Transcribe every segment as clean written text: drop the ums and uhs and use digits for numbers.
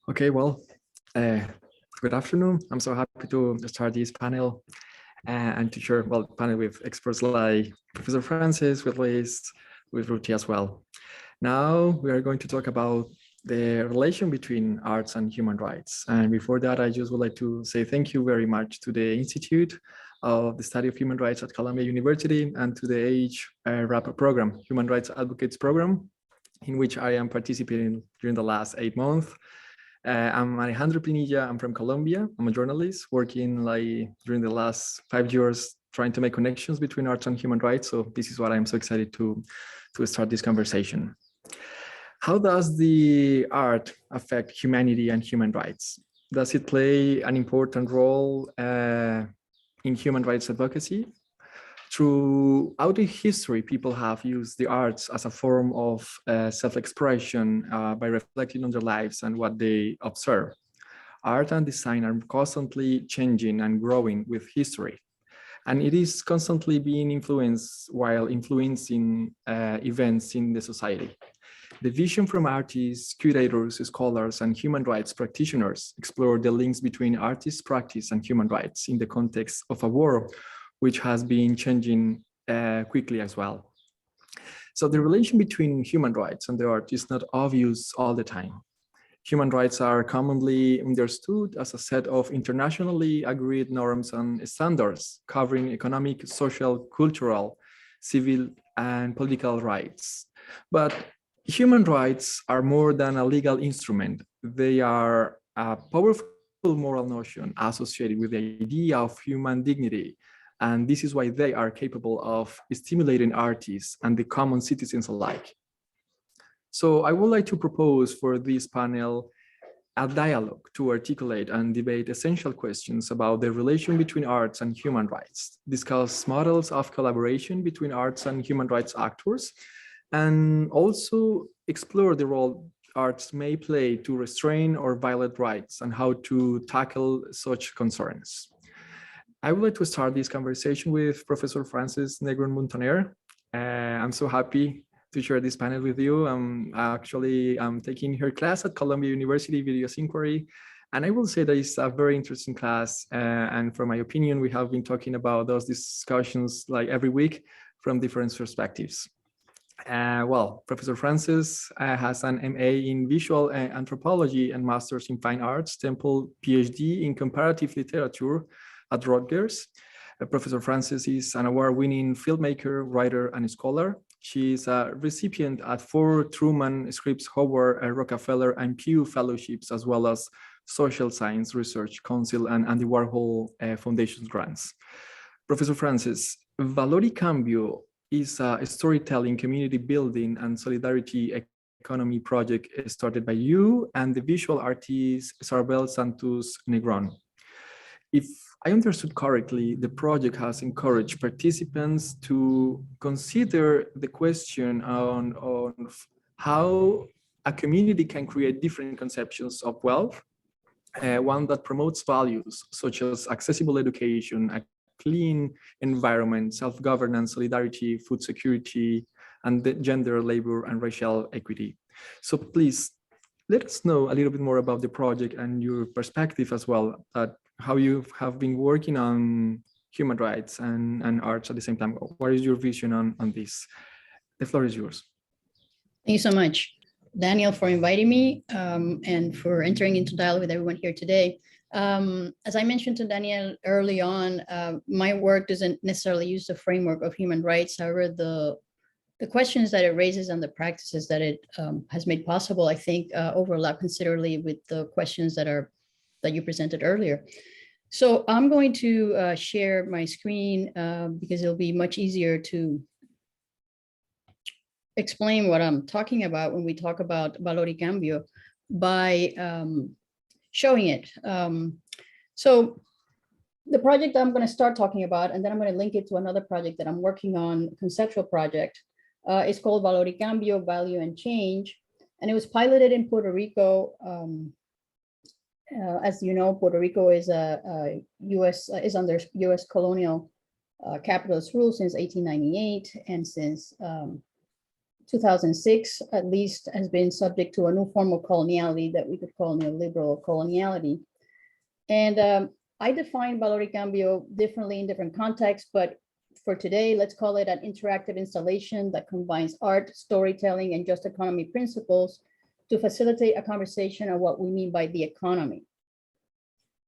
Okay, well, uh, good afternoon. I'm so happy to start this panel and to share, well, panel with experts like Professor Francis, with Liz, with Ruti as well. Now we are going to talk about the relation between arts and human rights. And before that, I just would like to say thank you very much to the Institute of the Study of Human Rights at Columbia University and to the RAP program, Human Rights Advocates Program, in which I am participating during the last 8 months. I'm Alejandro Pinilla. I'm from Colombia. I'm a journalist working during the last 5 years trying to make connections between arts and human rights. So this is what I'm so excited to start this conversation. How does the art affect humanity and human rights? Does it play an important role in human rights advocacy? Throughout the history, people have used the arts as a form of self-expression by reflecting on their lives and what they observe. Art and design are constantly changing and growing with history. And it is constantly being influenced while influencing events in the society. The vision from artists, curators, scholars, and human rights practitioners explore the links between artist practice and human rights in the context of a world which has been changing quickly as well. So the relation between human rights and the art is not obvious all the time. Human rights are commonly understood as a set of internationally agreed norms and standards covering economic, social, cultural, civil, and political rights. But human rights are more than a legal instrument. They are a powerful moral notion associated with the idea of human dignity. And this is why they are capable of stimulating artists and the common citizens alike. So I would like to propose for this panel a dialogue to articulate and debate essential questions about the relation between arts and human rights, discuss models of collaboration between arts and human rights actors, and also explore the role arts may play to restrain or violate rights and how to tackle such concerns. I would like to start this conversation with Professor Francis Negrón-Muntaner. I'm so happy to share this panel with you. I'm taking her class at Columbia University, Videos Inquiry, and I will say that it's a very interesting class. And from my opinion, we have been talking about those discussions like every week from different perspectives. Well, Professor Francis has an MA in Visual Anthropology and Masters in Fine Arts, Temple Ph.D. in Comparative Literature at Rutgers. Professor Francis is an award-winning filmmaker, writer, and scholar. She is a recipient at 4 Truman, Scripps Howard, Rockefeller, and Pew fellowships, as well as Social Science Research Council and the Warhol Foundation grants. Professor Francis, Valor y Cambio is a storytelling, community building, and solidarity economy project started by you and the visual artist Sarbel Santos Negron. If I understood correctly, the project has encouraged participants to consider the question on how a community can create different conceptions of wealth, one that promotes values such as accessible education, a clean environment, self-governance, solidarity, food security, and the gender, labor, and racial equity. So please, let us know a little bit more about the project and your perspective as well, how you have been working on human rights and arts at the same time. What is your vision on this? The floor is yours. Thank you so much, Daniel, for inviting me and for entering into dialogue with everyone here today. As I mentioned to Daniel early on, my work doesn't necessarily use the framework of human rights. However, the questions that it raises and the practices that it has made possible, I think, overlap considerably with the questions that you presented earlier. So I'm going to share my screen because it'll be much easier to explain what I'm talking about when we talk about Valor y Cambio by showing it. So the project I'm going to start talking about, and then I'm going to link it to another project that I'm working on, a conceptual project, is called Valor y Cambio, Value and Change. And it was piloted in Puerto Rico. As you know, Puerto Rico is is under U.S. colonial capitalist rule since 1898, and since 2006, at least, has been subject to a new form of coloniality that we could call neoliberal coloniality. And I define valor y cambio differently in different contexts, but for today, let's call it an interactive installation that combines art, storytelling, and just economy principles to facilitate a conversation on what we mean by the economy.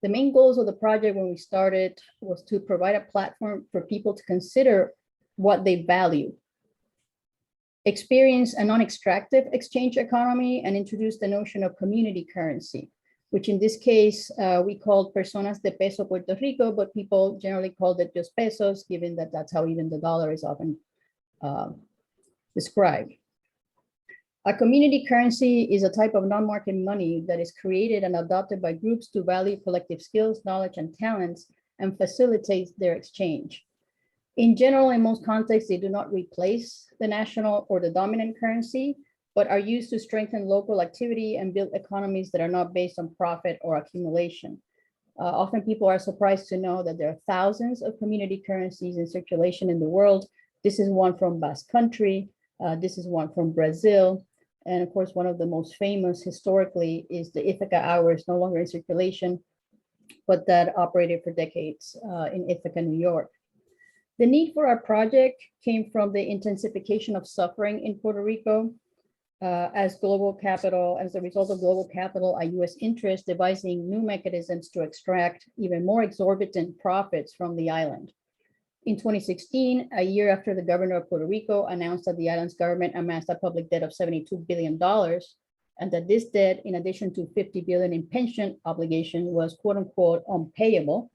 The main goals of the project when we started was to provide a platform for people to consider what they value, experience a non-extractive exchange economy, and introduce the notion of community currency, which in this case, we called Personas de Peso Puerto Rico, but people generally called it just pesos, given that that's how even the dollar is often described. A community currency is a type of non-market money that is created and adopted by groups to value collective skills, knowledge, and talents, and facilitates their exchange. In general, in most contexts, they do not replace the national or the dominant currency, but are used to strengthen local activity and build economies that are not based on profit or accumulation. Often people are surprised to know that there are thousands of community currencies in circulation in the world. This is one from Basque Country. This is one from Brazil. And of course, one of the most famous historically is the Ithaca Hours, no longer in circulation, but that operated for decades in Ithaca, New York. The need for our project came from the intensification of suffering in Puerto Rico as a result of global capital, a US interest devising new mechanisms to extract even more exorbitant profits from the island. In 2016, a year after the governor of Puerto Rico announced that the island's government amassed a public debt of $72 billion, and that this debt, in addition to $50 billion in pension obligation, was quote unquote unpayable,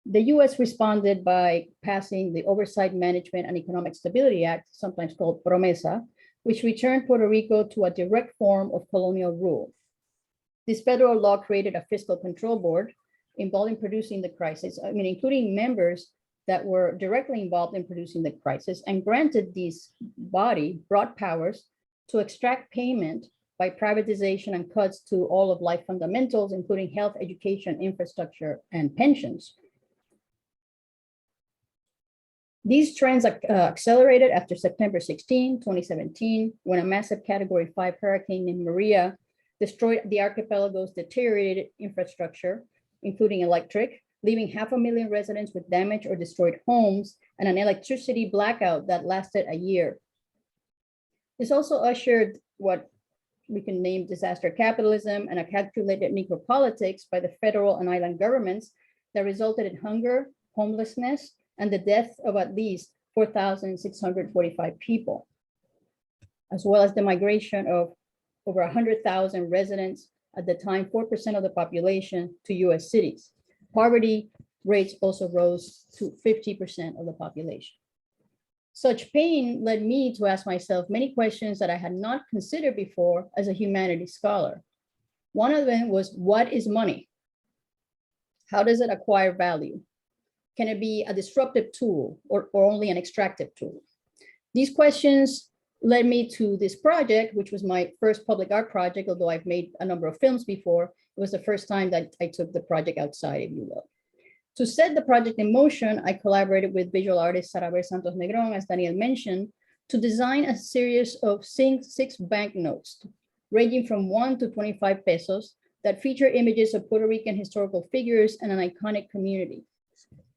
the US responded by passing the Oversight, Management, and Economic Stability Act, sometimes called PROMESA, which returned Puerto Rico to a direct form of colonial rule. This federal law created a fiscal control board involved in producing the crisis, including members that were directly involved in producing the crisis, and granted this body broad powers to extract payment by privatization and cuts to all of life fundamentals, including health, education, infrastructure, and pensions. These trends accelerated after September 16, 2017, when a massive Category 5 hurricane named Maria destroyed the archipelago's deteriorated infrastructure, including electric, leaving 500,000 residents with damaged or destroyed homes and an electricity blackout that lasted a year. This also ushered what we can name disaster capitalism and a calculated necropolitics by the federal and island governments that resulted in hunger, homelessness, and the death of at least 4,645 people, as well as the migration of over 100,000 residents, at the time 4% of the population, to US cities. Poverty rates also rose to 50% of the population. Such pain led me to ask myself many questions that I had not considered before as a humanities scholar. One of them was, what is money? How does it acquire value? Can it be a disruptive tool or only an extractive tool? These questions led me to this project, which was my first public art project, although I've made a number of films before. It was the first time that I took the project outside, if you will. To set the project in motion, I collaborated with visual artist Sara Santos Negron, as Daniel mentioned, to design a series of six banknotes, ranging from 1 to 25 pesos, that feature images of Puerto Rican historical figures and an iconic community.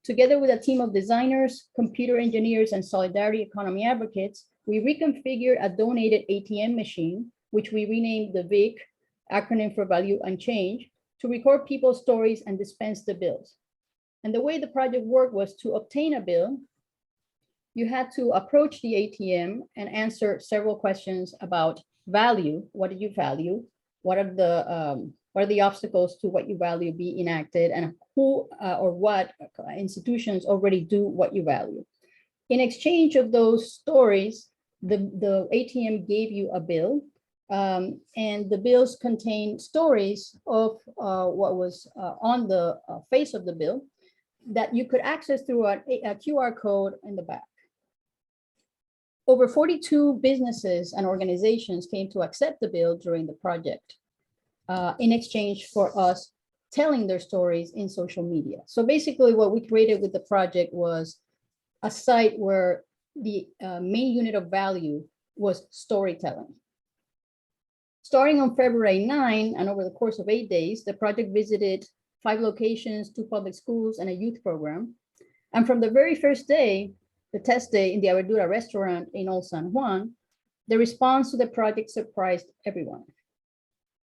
Together with a team of designers, computer engineers, and solidarity economy advocates, we reconfigured a donated ATM machine, which we renamed the VIC, acronym for Value and Change, to record people's stories and dispense the bills. And the way the project worked was, to obtain a bill, you had to approach the ATM and answer several questions about value. What do you value? What are the obstacles to what you value be enacted, and who or what institutions already do what you value? In exchange of those stories, the ATM gave you a bill, and the bills contain stories of what was on the face of the bill that you could access through a QR code in the back. Over 42 businesses and organizations came to accept the bill during the project, in exchange for us telling their stories in social media. So basically what we created with the project was a site where the main unit of value was storytelling. Starting on February 9 and over the course of 8 days, the project visited 5 locations, 2 public schools, and a youth program. And from the very first day, the test day in the Abertura restaurant in Old San Juan, the response to the project surprised everyone.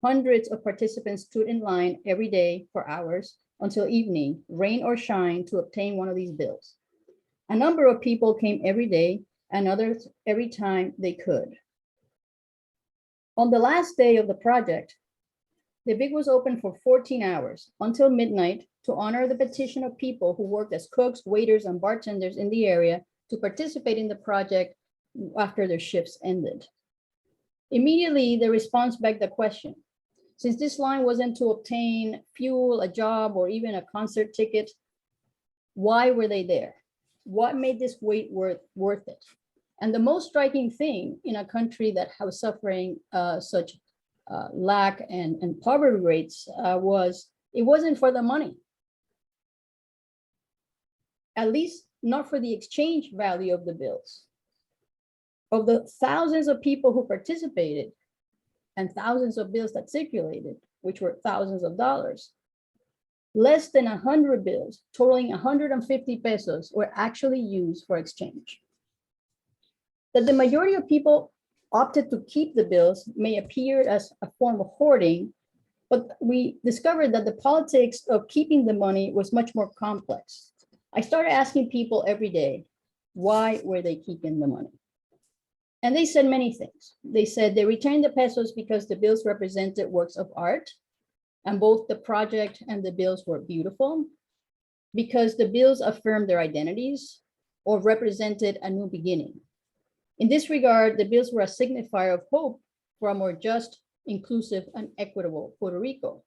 Hundreds of participants stood in line every day for hours until evening, rain or shine, to obtain one of these bills. A number of people came every day and others every time they could. On the last day of the project, the big was open for 14 hours until midnight to honor the petition of people who worked as cooks, waiters, and bartenders in the area to participate in the project after their shifts ended. Immediately, the response begged the question. Since this line wasn't to obtain fuel, a job, or even a concert ticket, why were they there? What made this wait worth it? And the most striking thing in a country that was suffering such lack and poverty rates was it wasn't for the money. At least not for the exchange value of the bills. Of the thousands of people who participated and thousands of bills that circulated, which were thousands of dollars, less than 100 bills totaling 150 pesos were actually used for exchange. That the majority of people opted to keep the bills may appear as a form of hoarding, but we discovered that the politics of keeping the money was much more complex. I started asking people every day, why were they keeping the money? And they said many things. They said they returned the pesos because the bills represented works of art, and both the project and the bills were beautiful, because the bills affirmed their identities or represented a new beginning. In this regard, the bills were a signifier of hope for a more just, inclusive, and equitable Puerto Rico.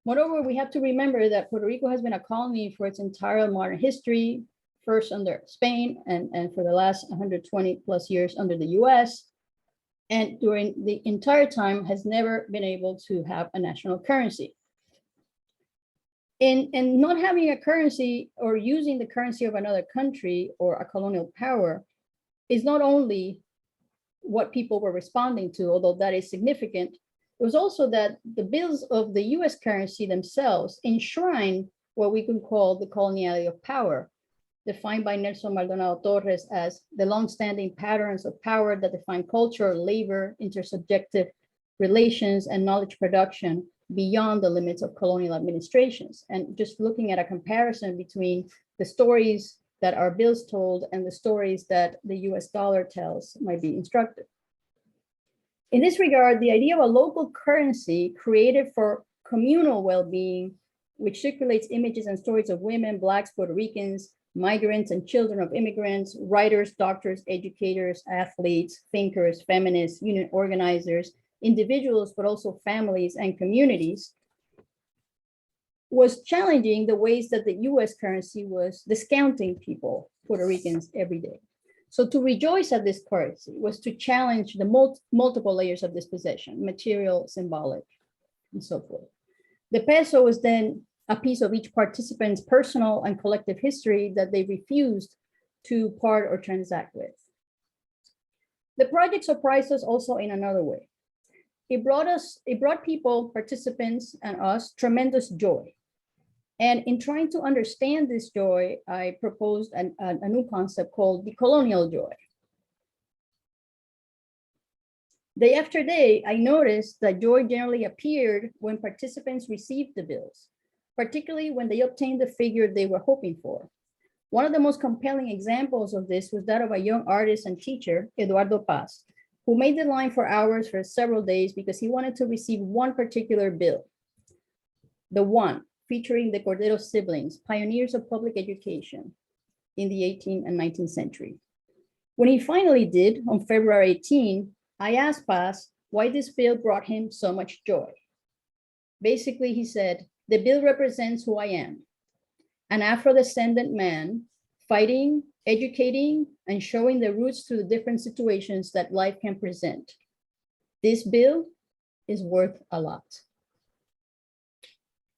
Moreover, we have to remember that Puerto Rico has been a colony for its entire modern history, first under Spain and for the last 120 plus years under the US, and during the entire time has never been able to have a national currency. And not having a currency or using the currency of another country or a colonial power is not only what people were responding to, although that is significant, it was also that the bills of the US currency themselves enshrine what we could call the coloniality of power, defined by Nelson Maldonado Torres as the longstanding patterns of power that define culture, labor, intersubjective relations, and knowledge production beyond the limits of colonial administrations. And just looking at a comparison between the stories that our bills told and the stories that the US dollar tells might be instructive. In this regard, the idea of a local currency created for communal well-being, which circulates images and stories of women, Blacks, Puerto Ricans, migrants, and children of immigrants, writers, doctors, educators, athletes, thinkers, feminists, union organizers, individuals, but also families and communities, was challenging the ways that the US currency was discounting people, Puerto Ricans, every day. So to rejoice at this currency was to challenge the multiple layers of dispossession, material, symbolic, and so forth. The peso was then a piece of each participant's personal and collective history that they refused to part or transact with. The project surprised us also in another way. It brought people, participants, and us tremendous joy. And in trying to understand this joy, I proposed a new concept called the Colonial Joy. Day after day, I noticed that joy generally appeared when participants received the bills, particularly when they obtained the figure they were hoping for. One of the most compelling examples of this was that of a young artist and teacher, Eduardo Paz, who made the line for hours for several days because he wanted to receive one particular bill. The one, featuring the Cordero siblings, pioneers of public education in the 18th and 19th century. When he finally did, on February 18, I asked Paz why this bill brought him so much joy. Basically, he said, the bill represents who I am, an Afro-descendant man fighting, educating, and showing the roots through the different situations that life can present. This bill is worth a lot.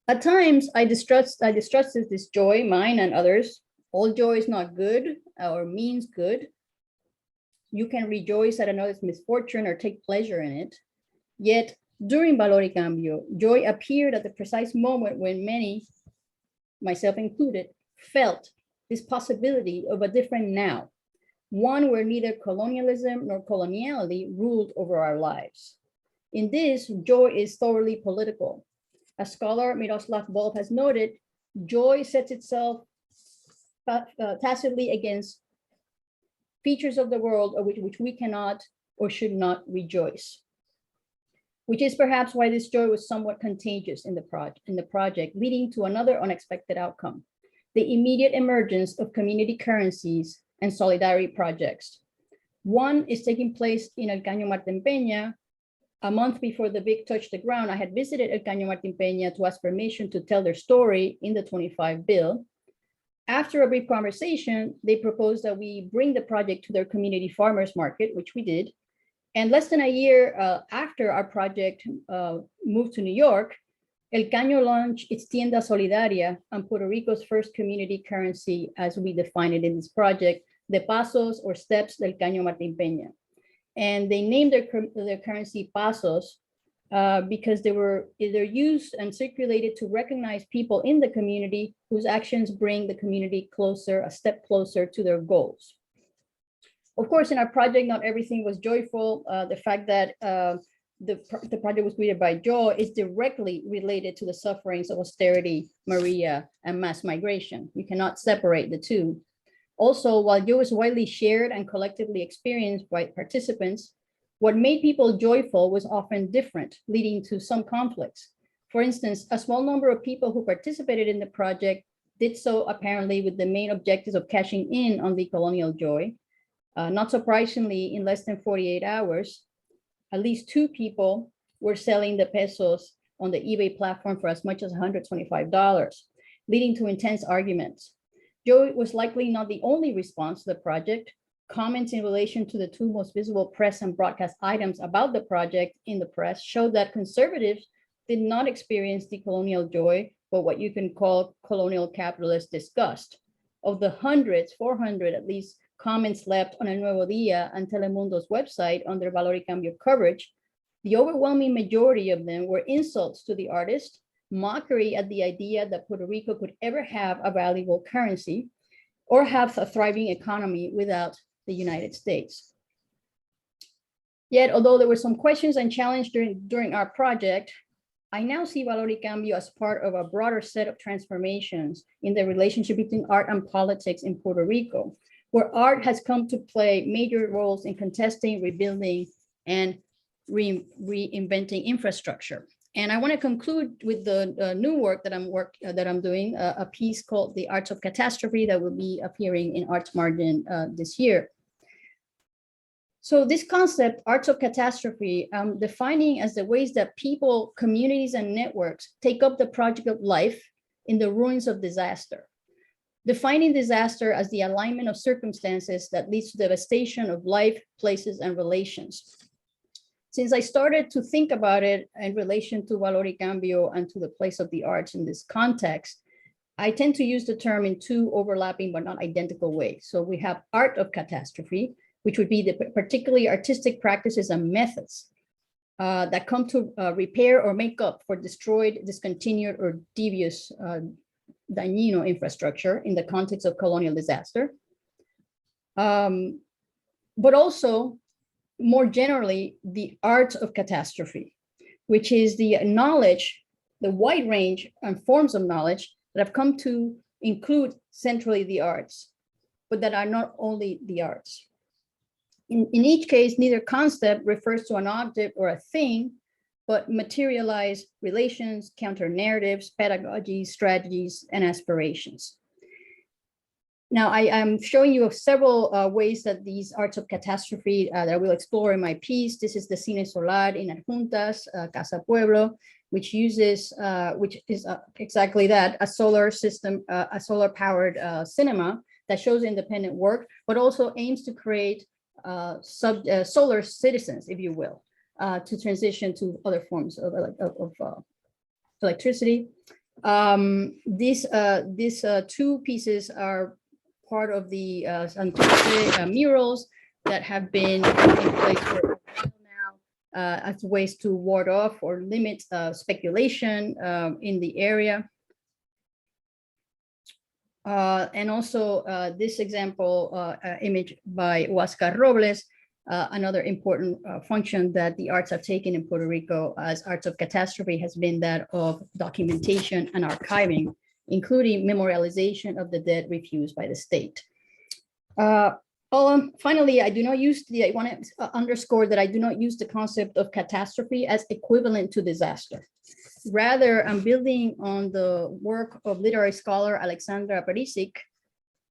At times, I distrusted this joy, mine and others. All joy is not good or means good. You can rejoice at another's misfortune or take pleasure in it. Yet during Valor y Cambio, joy appeared at the precise moment when many, myself included, felt this possibility of a different now, one where neither colonialism nor coloniality ruled over our lives. In this, joy is thoroughly political. As scholar Miroslav Volf has noted, joy sets itself tacitly against features of the world of which we cannot or should not rejoice, which is perhaps why this joy was somewhat contagious in the project, leading to another unexpected outcome, the immediate emergence of community currencies and solidarity projects. One is taking place in El Caño Martín Peña. A month before the Vic touched the ground, I had visited El Caño Martín Peña to ask permission to tell their story in the 25 bill. After a brief conversation, they proposed that we bring the project to their community farmers market, which we did. And less than a year after our project moved to New York, El Caño launched its Tienda Solidaria and Puerto Rico's first community currency, as we define it in this project, the Pasos or Steps del Caño Martín Peña. And they named their currency Pasos because they're used and circulated to recognize people in the community whose actions bring the community closer, a step closer to their goals. Of course, in our project, not everything was joyful. The fact that the project was created by joy is directly related to the sufferings of austerity, Maria, and mass migration. You cannot separate the two. Also, while joy was widely shared and collectively experienced by participants, what made people joyful was often different, leading to some conflicts. For instance, a small number of people who participated in the project did so apparently with the main objectives of cashing in on the colonial joy. Not surprisingly, in less than 48 hours, at least 2 people were selling the pesos on the eBay platform for as much as $125, leading to intense arguments. Joy was likely not the only response to the project. Comments in relation to the 2 most visible press and broadcast items about the project in the press showed that conservatives did not experience the colonial joy, but what you can call colonial capitalist disgust. Of the hundreds, 400 at least, comments left on El Nuevo Dia and Telemundo's website under Valor y Cambio coverage, the overwhelming majority of them were insults to the artist, mockery at the idea that Puerto Rico could ever have a valuable currency or have a thriving economy without the United States. Yet, although there were some questions and challenges during our project, I now see Valor y Cambio as part of a broader set of transformations in the relationship between art and politics in Puerto Rico, where art has come to play major roles in contesting, rebuilding, and reinventing infrastructure. And I want to conclude with the new work that I'm doing, a piece called The Arts of Catastrophe that will be appearing in Arts Margin this year. So this concept, Arts of Catastrophe, I'm defining as the ways that people, communities, and networks take up the project of life in the ruins of disaster. Defining disaster as the alignment of circumstances that leads to devastation of life, places, and relations. Since I started to think about it in relation to Valor y Cambio and to the place of the arts in this context, I tend to use the term in 2 overlapping but not identical ways. So we have art of catastrophe, which would be the particularly artistic practices and methods that come to repair or make up for destroyed, discontinued, or devious dañino infrastructure in the context of colonial disaster. But also, more generally, the art of catastrophe, which is the knowledge, the wide range and forms of knowledge that have come to include centrally the arts, but that are not only the arts. In each case, neither concept refers to an object or a thing, but materialize relations, counter narratives, pedagogies, strategies, and aspirations. Now, I am showing you several ways that these arts of catastrophe that I will explore in my piece. This is the Cine Solar in Adjuntas, Casa Pueblo, which uses, which is exactly that, a solar system, a solar powered cinema that shows independent work, but also aims to create solar citizens, if you will, to transition to other forms of electricity. These 2 pieces are part of the murals that have been in place for a while now as ways to ward off or limit speculation in the area. And also this example image by Huáscar Robles, another important function that the arts have taken in Puerto Rico as Arts of Catastrophe has been that of documentation and archiving, including memorialization of the dead refused by the state. Finally, I want to underscore that I do not use the concept of catastrophe as equivalent to disaster. Rather, I'm building on the work of literary scholar Alexandra Perisic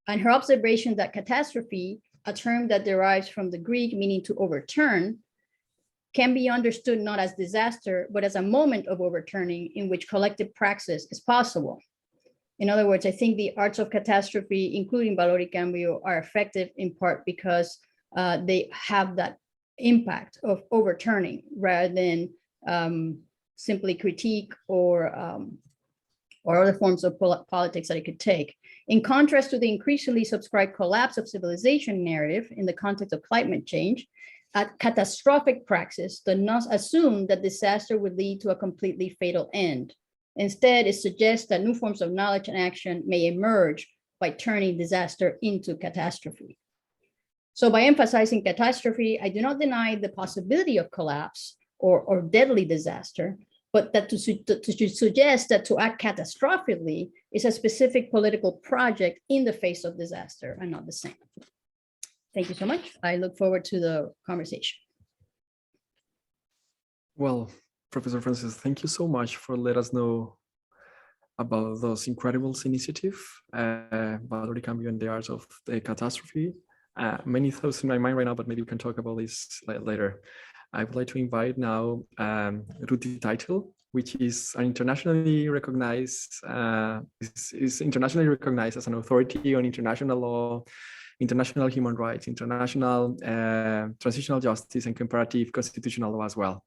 and her observation that catastrophe, a term that derives from the Greek meaning to overturn, can be understood not as disaster, but as a moment of overturning in which collective praxis is possible. In other words, I think the arts of catastrophe, including valor y cambio, are effective in part because they have that impact of overturning rather than simply critique or other forms of politics that it could take. In contrast to the increasingly subscribed collapse of civilization narrative in the context of climate change, a catastrophic praxis does not assume that disaster would lead to a completely fatal end. Instead, it suggests that new forms of knowledge and action may emerge by turning disaster into catastrophe. So by emphasizing catastrophe, I do not deny the possibility of collapse or deadly disaster, but that to suggest that to act catastrophically is a specific political project in the face of disaster and not the same. Thank you so much. I look forward to the conversation. Well, Professor Francis, thank you so much for letting us know about those incredible initiatives, Valor y Cambio and the Arts of the Catastrophe. Many thoughts in my mind right now, but maybe we can talk about this later. I would like to invite now Ruti Teitel, which is an internationally recognized, is internationally recognized as an authority on international law, international human rights, international transitional justice, and comparative constitutional law as well.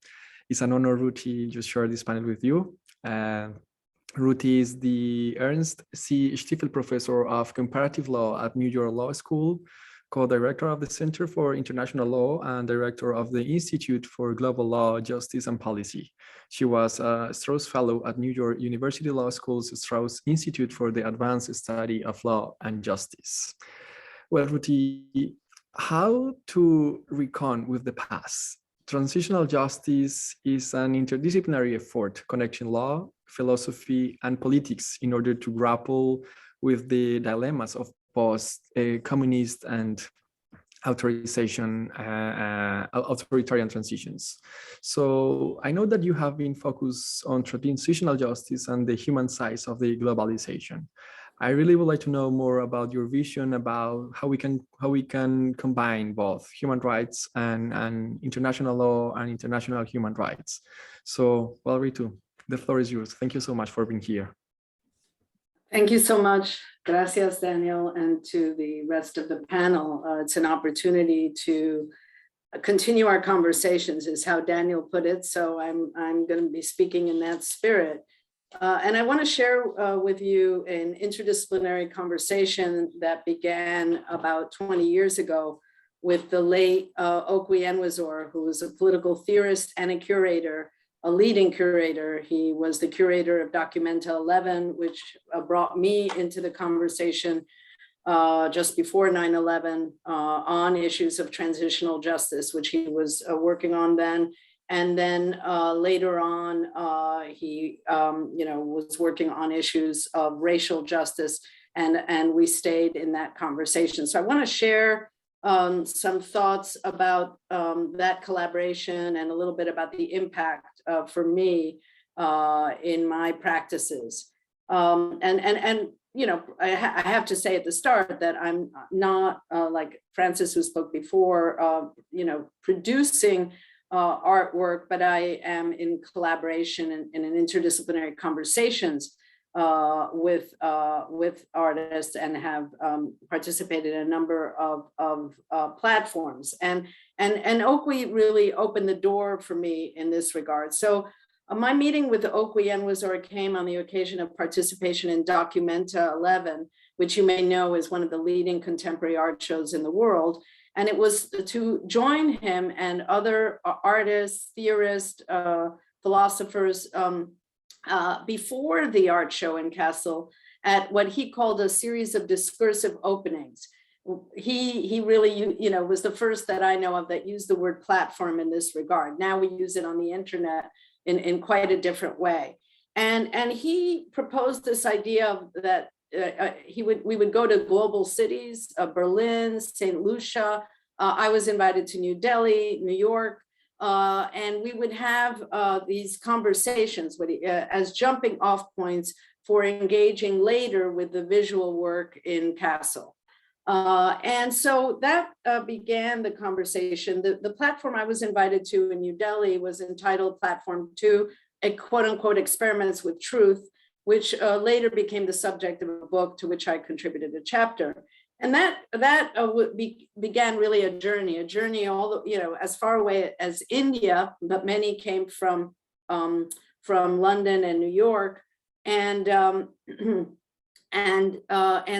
It's an honor, Ruti, to share this panel with you. Ruti is the Ernst C. Stiefel Professor of Comparative Law at New York Law School, co-director of the Center for International Law and director of the Institute for Global Law, Justice and Policy. She was a Strauss Fellow at New York University Law School's Strauss Institute for the Advanced Study of Law and Justice. Well, Ruti, how to reckon with the past? Transitional justice is an interdisciplinary effort connecting law, philosophy, and politics in order to grapple with the dilemmas of post-communist and authoritarian transitions. So I know that you have been focused on transitional justice and the human side of the globalization. I really would like to know more about your vision about how we can combine both human rights and international law and international human rights. So, well, Ritu, the floor is yours. Thank you so much for being here. Thank you so much. Gracias, Daniel, and to the rest of the panel. It's an opportunity to continue our conversations, is how Daniel put it. So I'm going to be speaking in that spirit. And I want to share with you an interdisciplinary conversation that began about 20 years ago with the late Okwe Enwezor, who was a political theorist and a curator, a leading curator. He was the curator of Documenta 11, which brought me into the conversation just before 9/11 on issues of transitional justice, which he was working on then. And then later on, he was working on issues of racial justice, and we stayed in that conversation. So I want to share some thoughts about that collaboration and a little bit about the impact for me in my practices. I have to say at the start that I'm not like Francis, who spoke before, producing artwork, but I am in collaboration in an interdisciplinary conversations with artists and have participated in a number of platforms. And Okwe really opened the door for me in this regard. So my meeting with the Okwe Enwezor came on the occasion of participation in Documenta 11, which you may know is one of the leading contemporary art shows in the world. And it was to join him and other artists, theorists, philosophers before the art show in Kassel at what he called a series of discursive openings. He really, was the first that I know of that used the word platform in this regard. Now we use it on the internet in quite a different way. And he proposed this idea of that we would go to global cities, Berlin, St. Lucia. I was invited to New Delhi, New York, and we would have these conversations as jumping off points for engaging later with the visual work in Kassel. And so that began the conversation. The platform I was invited to in New Delhi was entitled Platform 2, a quote unquote experiments with truth, which later became the subject of a book to which I contributed a chapter. And that began really a journey all as far away as India, but many came from London and New York. And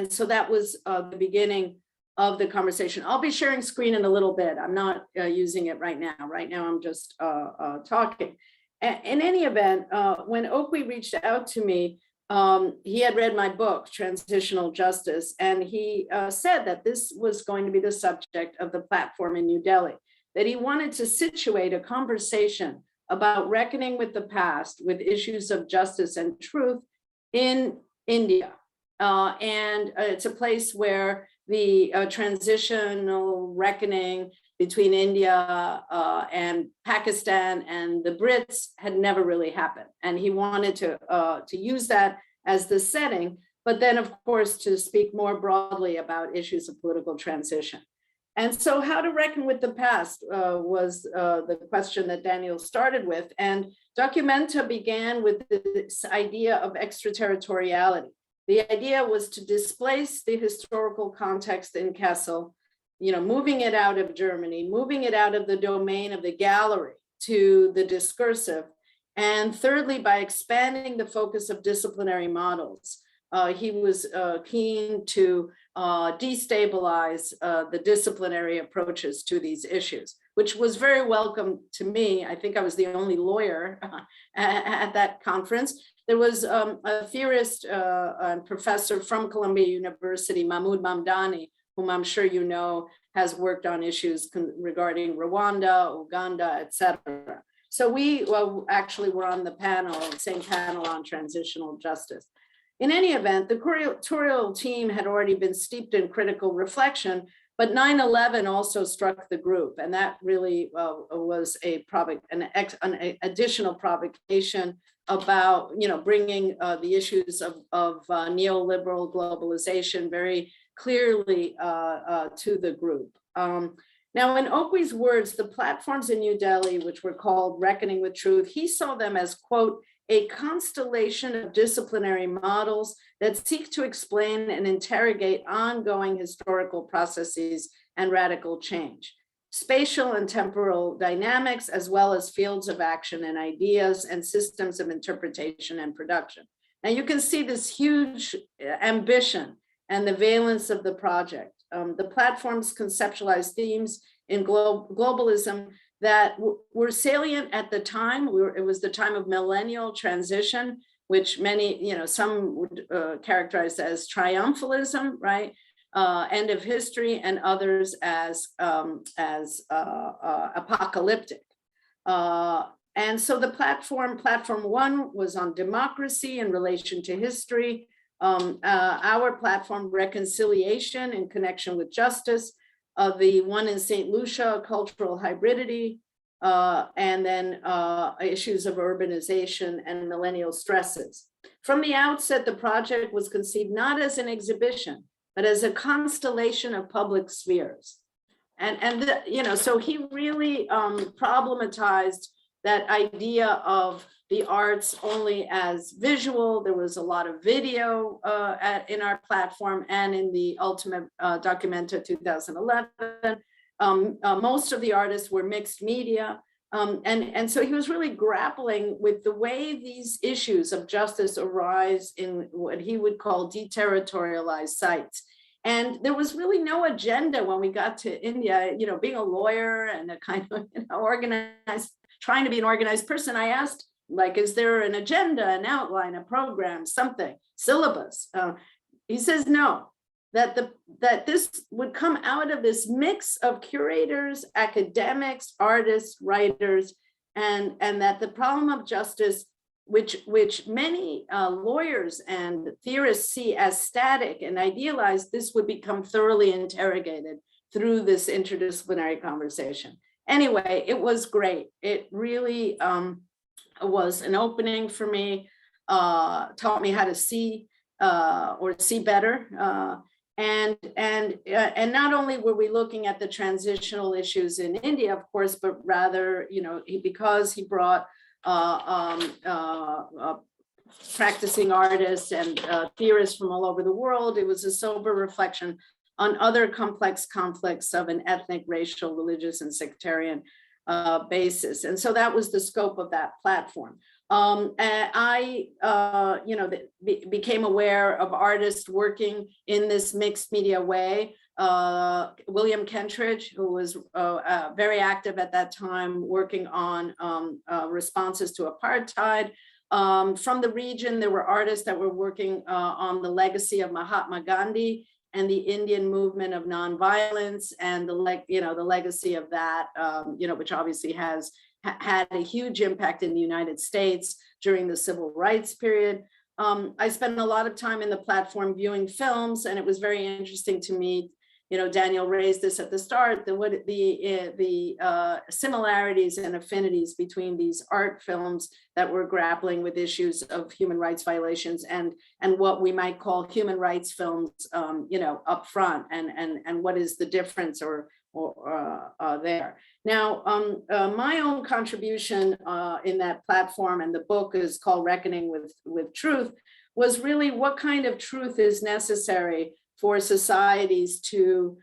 so that was the beginning of the conversation. I'll be sharing screen in a little bit. I'm not using it right now. Right now, I'm just talking. In any event, when Okwi reached out to me, he had read my book, Transitional Justice, and he said that this was going to be the subject of the platform in New Delhi, that he wanted to situate a conversation about reckoning with the past, with issues of justice and truth in India. And it's a place where the transitional reckoning between India and Pakistan and the Brits had never really happened. And he wanted to use that as the setting, but then of course to speak more broadly about issues of political transition. And so how to reckon with the past was the question that Daniel started with. And Documenta began with this idea of extraterritoriality. The idea was to displace the historical context in Kassel, moving it out of Germany, moving it out of the domain of the gallery to the discursive. And thirdly, by expanding the focus of disciplinary models. He was keen to destabilize the disciplinary approaches to these issues, which was very welcome to me. I think I was the only lawyer at that conference. There was a theorist and professor from Columbia University, Mahmoud Mamdani, whom I'm sure you know, has worked on issues regarding Rwanda, Uganda, et cetera. So we actually were on the same panel on transitional justice. In any event, the curatorial team had already been steeped in critical reflection, but 9/11 also struck the group, and that really was an additional provocation about bringing the issues of neoliberal globalization very clearly to the group. Now, in Okwi's words, the platforms in New Delhi, which were called Reckoning with Truth, he saw them as, quote, a constellation of disciplinary models that seek to explain and interrogate ongoing historical processes and radical change, spatial and temporal dynamics, as well as fields of action and ideas and systems of interpretation and production. Now you can see this huge ambition and the valence of the project. The platforms conceptualize themes in globalism that were salient at the time. It was the time of millennial transition, which some would characterize as triumphalism, right? End of history, and others as apocalyptic. And so the platform 1 was on democracy in relation to history. Our platform, reconciliation in connection with justice, the one in St. Lucia, cultural hybridity, and then issues of urbanization and millennial stresses. From the outset, the project was conceived not as an exhibition, but as a constellation of public spheres. So he really problematized that idea of the arts only as visual. There was a lot of video in our platform and in the ultimate Documenta 2011. Most of the artists were mixed media. And so he was really grappling with the way these issues of justice arise in what he would call deterritorialized sites. And there was really no agenda when we got to India, you know, being a lawyer and a kind of, you know, organized, trying to be an organized person. I asked, like, is there an agenda, an outline, a program, something, syllabus? He says no, that this would come out of this mix of curators, academics, artists, writers, and that the problem of justice, which many lawyers and theorists see as static and idealized, this would become thoroughly interrogated through this interdisciplinary conversation. Anyway, it was great. It really was an opening for me, taught me how to see or see better. And not only were we looking at the transitional issues in India, of course, but rather, you know, because he brought practicing artists and theorists from all over the world, it was a sober reflection on other complex conflicts of an ethnic, racial, religious, and sectarian basis. And so that was the scope of that platform. And I, you know, became aware of artists working in this mixed media way. William Kentridge, who was very active at that time, working on responses to apartheid. From the region, there were artists that were working on the legacy of Mahatma Gandhi and the Indian movement of nonviolence, and the legacy of that, you know, which obviously has had a huge impact in the United States during the civil rights period. I spent a lot of time in the platform viewing films, and it was very interesting to me. You know, Daniel raised this at the start, the similarities and affinities between these art films that were grappling with issues of human rights violations and what we might call human rights films, you know, up front, and what is the difference or there. Now, my own contribution in that platform, and the book is called Reckoning with Truth, was really what kind of truth is necessary for societies to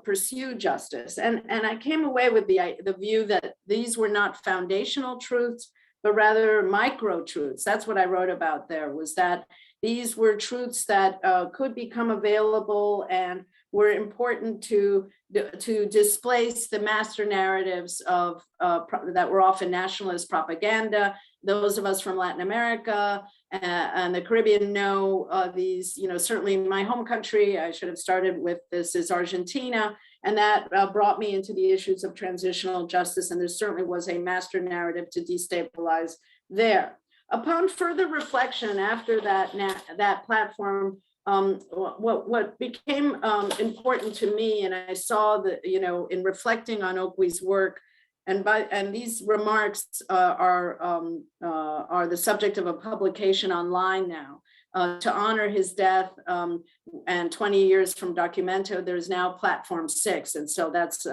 pursue justice. And I came away with the view that these were not foundational truths, but rather micro truths. That's what I wrote about there, was that these were truths that could become available and were important to displace the master narratives of that were often nationalist propaganda. Those of us from Latin America and the Caribbean know these, you know, certainly my home country, I should have started with this, is Argentina. And that brought me into the issues of transitional justice. And there certainly was a master narrative to destabilize there. Upon further reflection after that platform, what became important to me, and I saw that, you know, in reflecting on Okwe's work, and these remarks are the subject of a publication online now, to honor his death, and 20 years from Documento, there's now platform 6, and so that's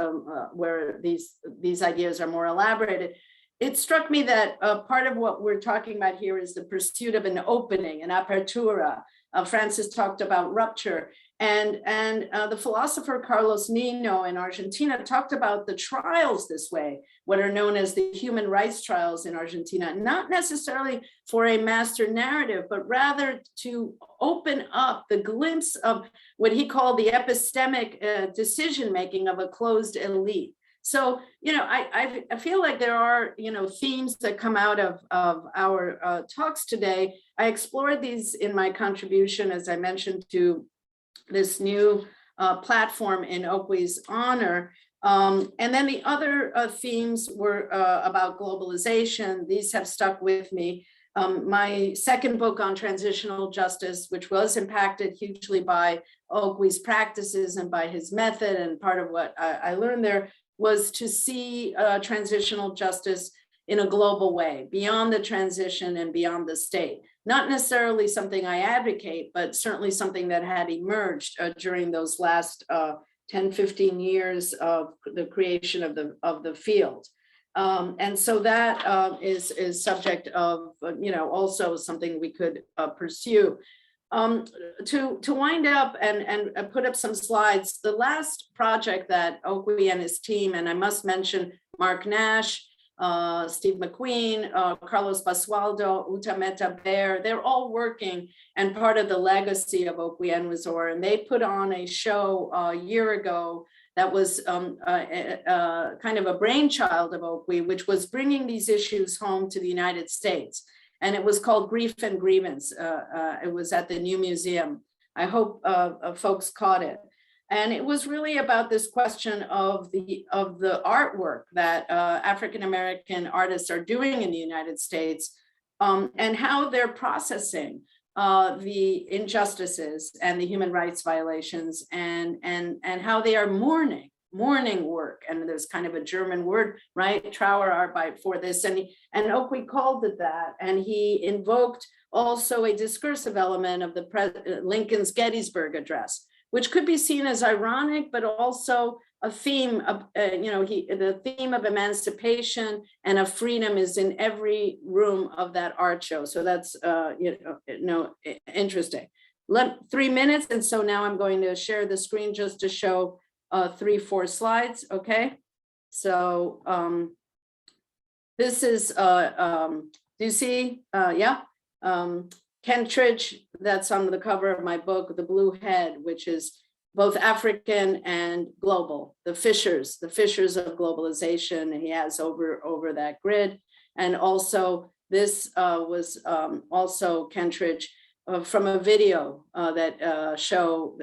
where these ideas are more elaborated. It struck me that part of what we're talking about here is the pursuit of an opening, an apertura. Francis talked about rupture, and the philosopher Carlos Nino in Argentina talked about the trials this way, what are known as the human rights trials in Argentina, not necessarily for a master narrative, but rather to open up the glimpse of what he called the epistemic decision-making of a closed elite. So, you know, I feel like there are, you know, themes that come out of our talks today. I explored these in my contribution, as I mentioned, to this new platform in Okwe's honor. And then the other themes were about globalization. These have stuck with me. My second book on transitional justice, which was impacted hugely by Okwe's practices and by his method, and part of what I learned there was to see transitional justice in a global way, beyond the transition and beyond the state. Not necessarily something I advocate, but certainly something that had emerged during those last 10, 15 years of the creation of the field. And so that is subject of, you know, also something we could pursue. To wind up and put up some slides, the last project that Okwe and his team, and I must mention Mark Nash, Steve McQueen, Carlos Basualdo, Utameta Bear, they're all working and part of the legacy of Okwuenwezor. And they put on a show a year ago that was kind of a brainchild of Okwe, which was bringing these issues home to the United States. And it was called Grief and Grievance. It was at the New Museum. I hope folks caught it. And it was really about this question of the artwork that African-American artists are doing in the United States, and how they're processing the injustices and the human rights violations, and how they are mourning work. And there's kind of a German word, right? Trauerarbeit for this. And Okwe called it that. And he invoked also a discursive element of the Lincoln's Gettysburg Address, which could be seen as ironic, but also a theme of, the theme of emancipation and of freedom is in every room of that art show. So that's, interesting. 3 minutes, and so now I'm going to share the screen just to show 3-4 slides, okay? So this is, do you see, yeah? Kentridge, that's on the cover of my book, The Blue Head, which is both African and global, the fissures of globalization he has over that grid. And also this was also Kentridge from a video that show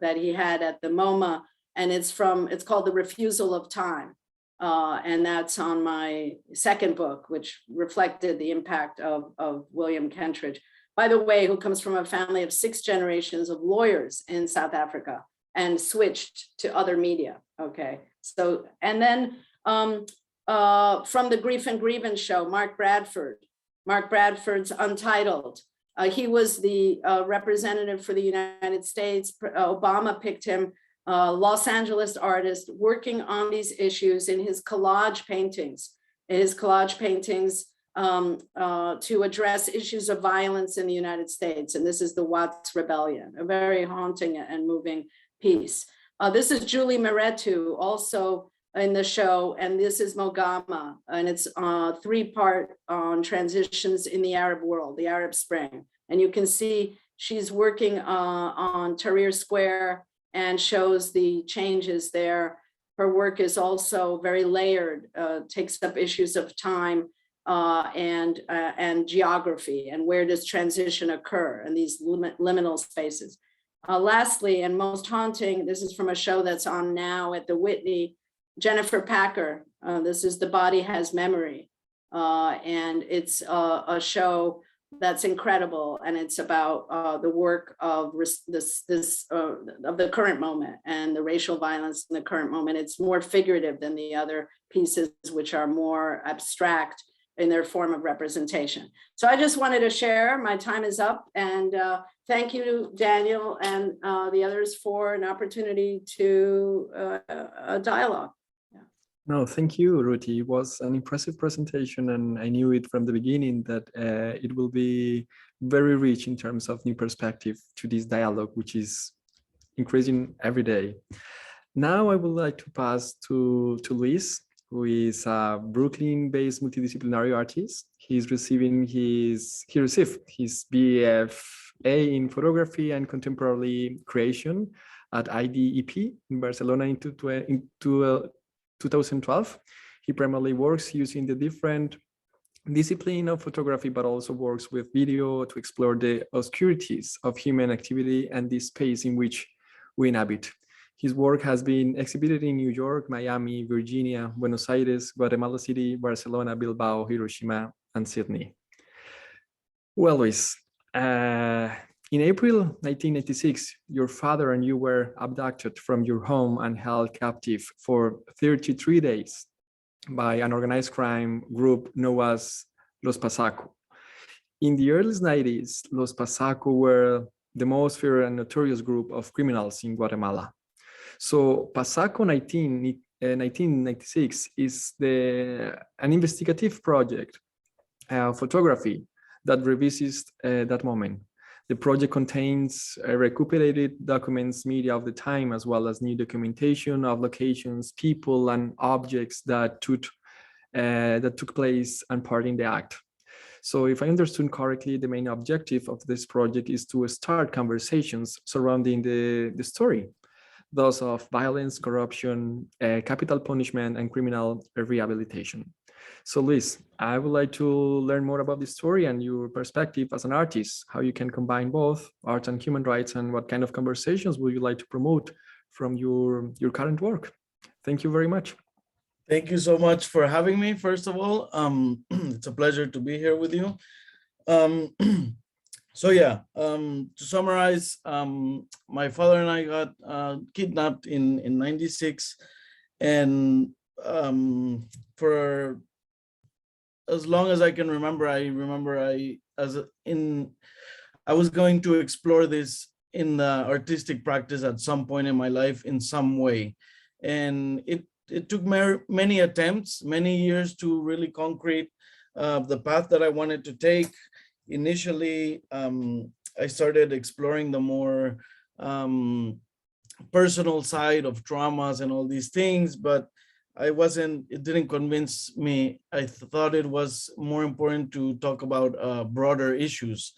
that he had at the MoMA, and it's called The Refusal of Time. And that's on my second book, which reflected the impact of William Kentridge, by the way, who comes from a family of 6 generations of lawyers in South Africa and switched to other media. Okay, so, and then from the Grief and Grievance show, Mark Bradford's Untitled. He was the representative for the United States. Obama picked him, Los Angeles artist, working on these issues in his collage paintings. To address issues of violence in the United States. And this is the Watts Rebellion, a very haunting and moving piece. This is Julie Meretu, also in the show, and this is Mogama, and it's 3-part on transitions in the Arab world, the Arab Spring. And you can see she's working on Tahrir Square and shows the changes there. Her work is also very layered, takes up issues of time, and geography, and where does transition occur in these liminal spaces. Lastly, and most haunting, this is from a show that's on now at the Whitney, Jennifer Packer. This is The Body Has Memory, and it's a show that's incredible, and it's about the work of of the current moment and the racial violence in the current moment. It's more figurative than the other pieces, which are more abstract in their form of representation. So I just wanted to share, my time is up, and thank you, Daniel, and the others for an opportunity to a dialogue. Yeah. No, thank you, Ruti. It was an impressive presentation, and I knew it from the beginning that it will be very rich in terms of new perspective to this dialogue, which is increasing every day. Now I would like to pass to Luis, who is a Brooklyn-based multidisciplinary artist. He received his BFA in photography and contemporary creation at IDEP in Barcelona in 2012. He primarily works using the different discipline of photography, but also works with video to explore the obscurities of human activity and the space in which we inhabit. His work has been exhibited in New York, Miami, Virginia, Buenos Aires, Guatemala City, Barcelona, Bilbao, Hiroshima, and Sydney. Well, Luis, in April 1996, your father and you were abducted from your home and held captive for 33 days by an organized crime group known as Los Pasaco. In the early 90s, Los Pasaco were the most feared and notorious group of criminals in Guatemala. So Pasaco 1996 is an investigative project, photography that revisits that moment. The project contains recuperated documents, media of the time, as well as new documentation of locations, people, and objects that should that took place and part in the act. So if I understood correctly, the main objective of this project is to start conversations surrounding the story, those of violence, corruption, capital punishment, and criminal rehabilitation. So Luis, I would like to learn more about this story and your perspective as an artist, how you can combine both art and human rights, and what kind of conversations would you like to promote from your current work. Thank you very much. Thank you so much for having me, first of all. It's a pleasure to be here with you. So yeah, to summarize, my father and I got kidnapped in 96, and for as long as I can remember, I was going to explore this in the artistic practice at some point in my life in some way, and it took many attempts, many years to really concrete the path that I wanted to take. Initially, I started exploring the more personal side of traumas and all these things, but it didn't convince me. I thought it was more important to talk about broader issues.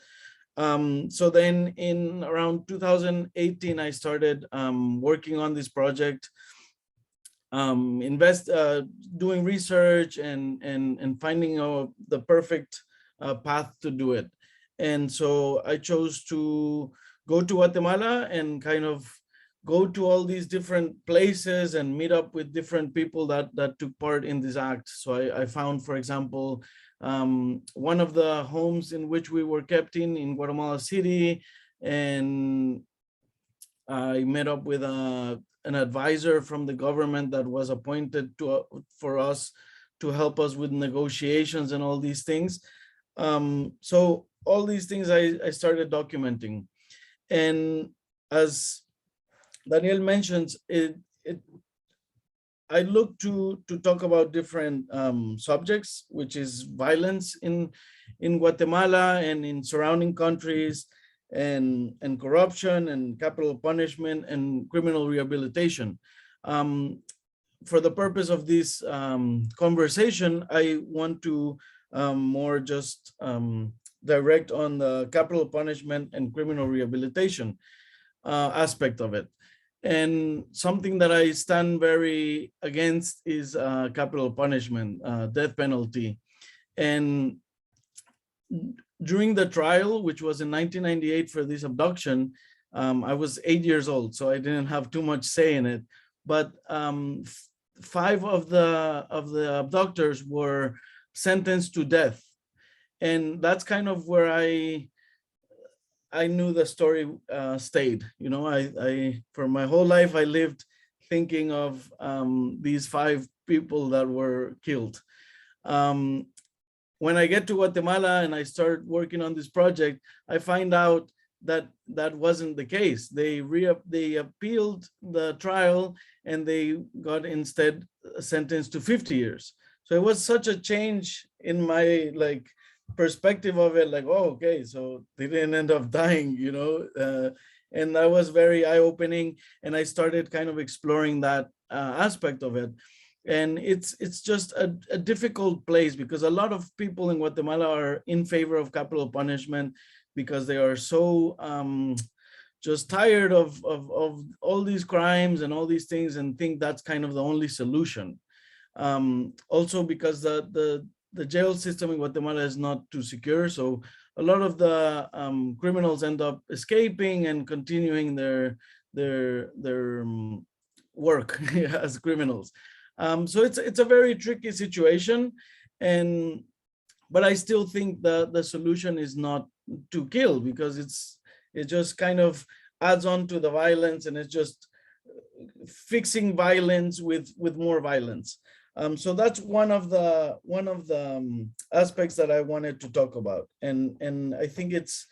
So then in around 2018, I started working on this project, doing research and finding the perfect path to do it. And so I chose to go to Guatemala and kind of go to all these different places and meet up with different people that took part in this act. So I found, for example, one of the homes in which we were kept in Guatemala City, and I met up with an advisor from the government that was appointed for us to help us with negotiations and all these things. So all these things I started documenting. And as Daniel mentions, I look to talk about different subjects, which is violence in Guatemala and in surrounding countries, and corruption and capital punishment and criminal rehabilitation. For the purpose of this conversation, I want to more just direct on the capital punishment and criminal rehabilitation aspect of it. And something that I stand very against is capital punishment, death penalty. And during the trial, which was in 1998 for this abduction, I was 8 years old, so I didn't have too much say in it. But 5 of the abductors were sentenced to death, and that's kind of where I knew the story stayed. You know, I for my whole life I lived thinking of these 5 people that were killed. When I get to Guatemala and I start working on this project, I find out that that wasn't the case. They appealed the trial and they got instead sentenced to 50 years. So it was such a change in my perspective of it, oh, okay, so they didn't end up dying, you know, and that was very eye-opening. And I started kind of exploring that aspect of it. And it's just a difficult place, because a lot of people in Guatemala are in favor of capital punishment because they are so just tired of all these crimes and all these things, and think that's kind of the only solution. Also because the jail system in Guatemala is not too secure, so a lot of the criminals end up escaping and continuing their work as criminals. So it's a very tricky situation, but I still think the solution is not to kill, because it just kind of adds on to the violence, and it's just fixing violence with more violence. So that's one of the aspects that I wanted to talk about, and I think it's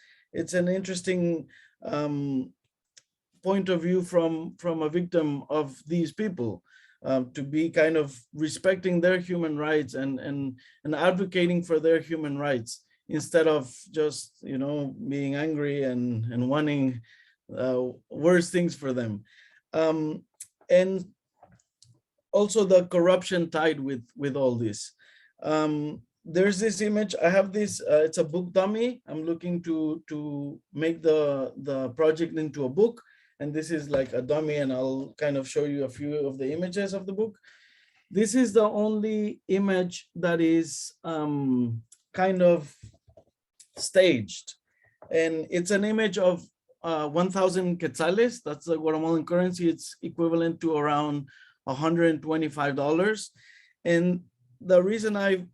an interesting point of view from a victim of these people, to be kind of respecting their human rights and advocating for their human rights, instead of just, you know, being angry and wanting worse things for them. And also the corruption tied with all this. There's this image. I have this. It's a book dummy. I'm looking to make the project into a book, and this is like a dummy. And I'll kind of show you a few of the images of the book. This is the only image that is kind of staged, and it's an image of 1,000 quetzales. That's the Guatemalan currency. It's equivalent to around $125. And the reason I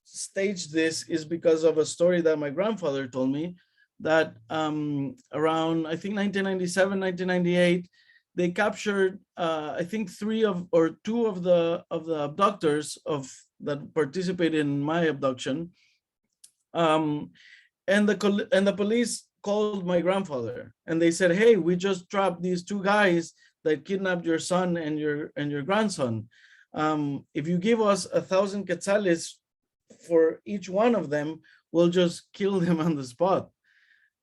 staged this is because of a story that my grandfather told me, that around, I think 1997, 1998, they captured, I think two of the abductors that participated in my abduction. And the police called my grandfather, and they said, "Hey, we just trapped these two guys that kidnapped your son and your grandson. If you give us 1,000 quetzales for each one of them, we'll just kill them on the spot.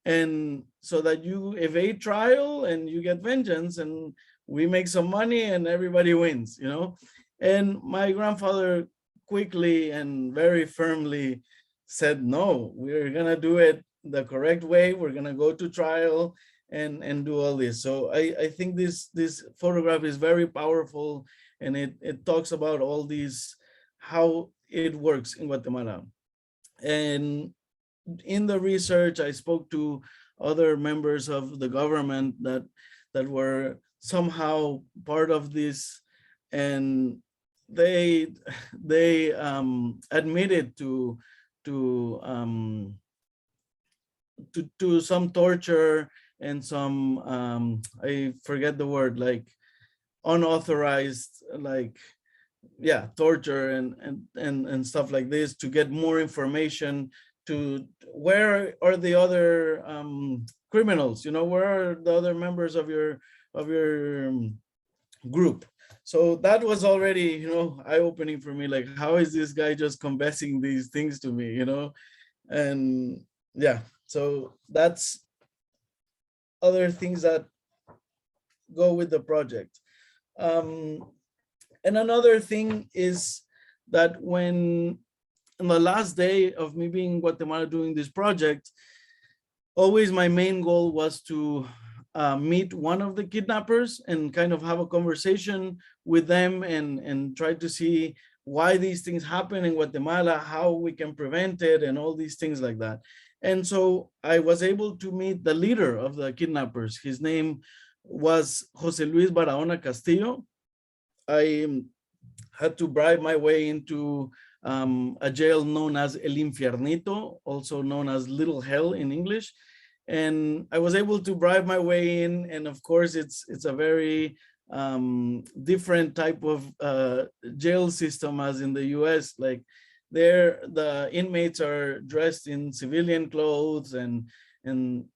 And so that you evade trial and you get vengeance and we make some money and everybody wins, you know?" And my grandfather quickly and very firmly said, "No, we're gonna do it the correct way. We're gonna go to trial and do all this." So I think this photograph is very powerful, and it talks about all these, how it works in Guatemala. And in the research, I spoke to other members of the government that were somehow part of this, and they admitted to some torture and some I forget the word, like unauthorized, like, yeah, torture and stuff like this, to get more information, to where are the other criminals, you know, where are the other members of your group. So that was already, you know, eye-opening for me, like, how is this guy just confessing these things to me, you know? And yeah, so that's other things that go with the project. And another thing is that when, on the last day of me being in Guatemala doing this project, always my main goal was to meet one of the kidnappers and kind of have a conversation with them and try to see why these things happen in Guatemala, how we can prevent it, and all these things like that. And so I was able to meet the leader of the kidnappers. His name was Jose Luis Barahona Castillo. I had to bribe my way into a jail known as El Infiernito, also known as Little Hell in English. And I was able to bribe my way in. And of course, it's a very different type of jail system as in the US. Like, there, the inmates are dressed in civilian clothes, and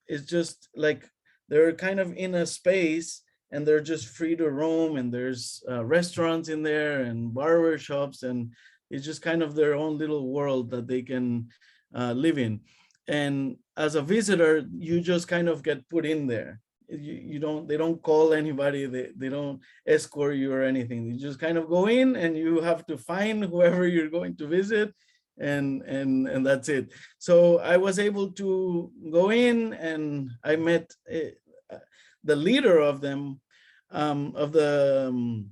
it's just like they're kind of in a space and they're just free to roam, and there's restaurants in there and barber shops, and it's just kind of their own little world that they can live in. And as a visitor, you just kind of get put in there. They don't call anybody, they don't escort you or anything. You just kind of go in and you have to find whoever you're going to visit, and that's it. So I was able to go in, and I met the leader of them, of the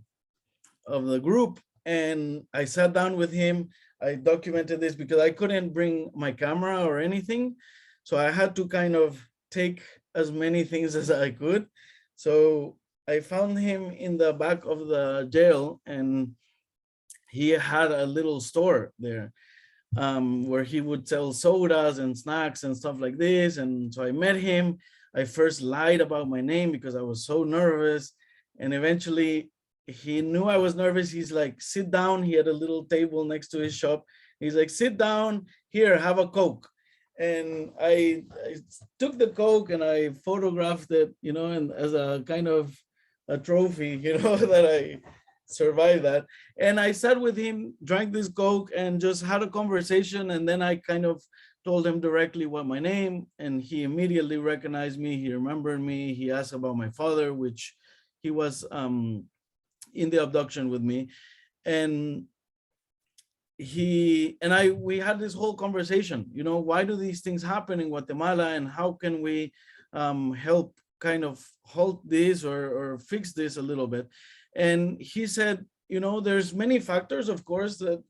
group, and I sat down with him. I documented this because I couldn't bring my camera or anything, so I had to kind of take as many things as I could. So I found him in the back of the jail, and he had a little store there where he would sell sodas and snacks and stuff like this. And so I met him. I first lied about my name because I was so nervous, and eventually he knew I was nervous. He's like, "Sit down." He had a little table next to his shop. He's like, "Sit down here, have a Coke." And I took the Coke and I photographed it, you know, and as a kind of a trophy, you know, that I survived that. And I sat with him, drank this Coke, and just had a conversation. And then I kind of told him directly what my name, and he immediately recognized me. He remembered me. He asked about my father, which he was in the abduction with me. And we had this whole conversation, you know, why do these things happen in Guatemala, and how can we help kind of halt this or fix this a little bit? And he said, you know, there's many factors, of course, the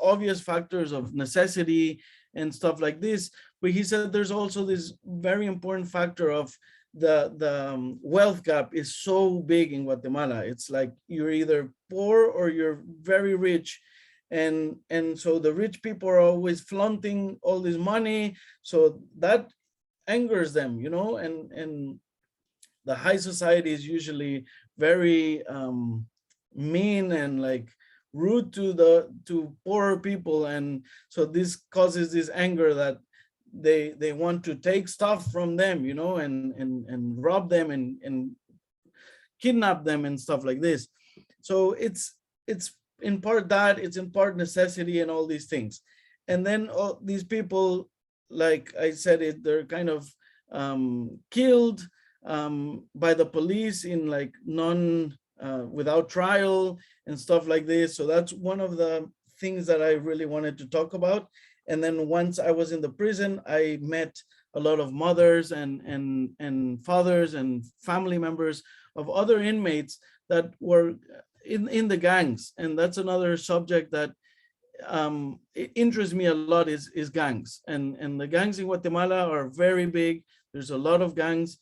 obvious factors of necessity and stuff like this, but he said there's also this very important factor of the wealth gap is so big in Guatemala. It's like you're either poor or you're very rich. And so the rich people are always flaunting all this money. So that angers them, you know, and the high society is usually very mean and like rude to poorer people. And so this causes this anger that they want to take stuff from them, you know, and rob them and kidnap them and stuff like this. So it's in part that, it's in part necessity and all these things. And then all these people, like I said, they're kind of killed by the police in like without trial and stuff like this. So that's one of the things that I really wanted to talk about. And then once I was in the prison, I met a lot of mothers and fathers and family members of other inmates that were in the gangs. And that's another subject that it interests me a lot, is gangs. And the gangs in Guatemala are very big. There's a lot of gangs,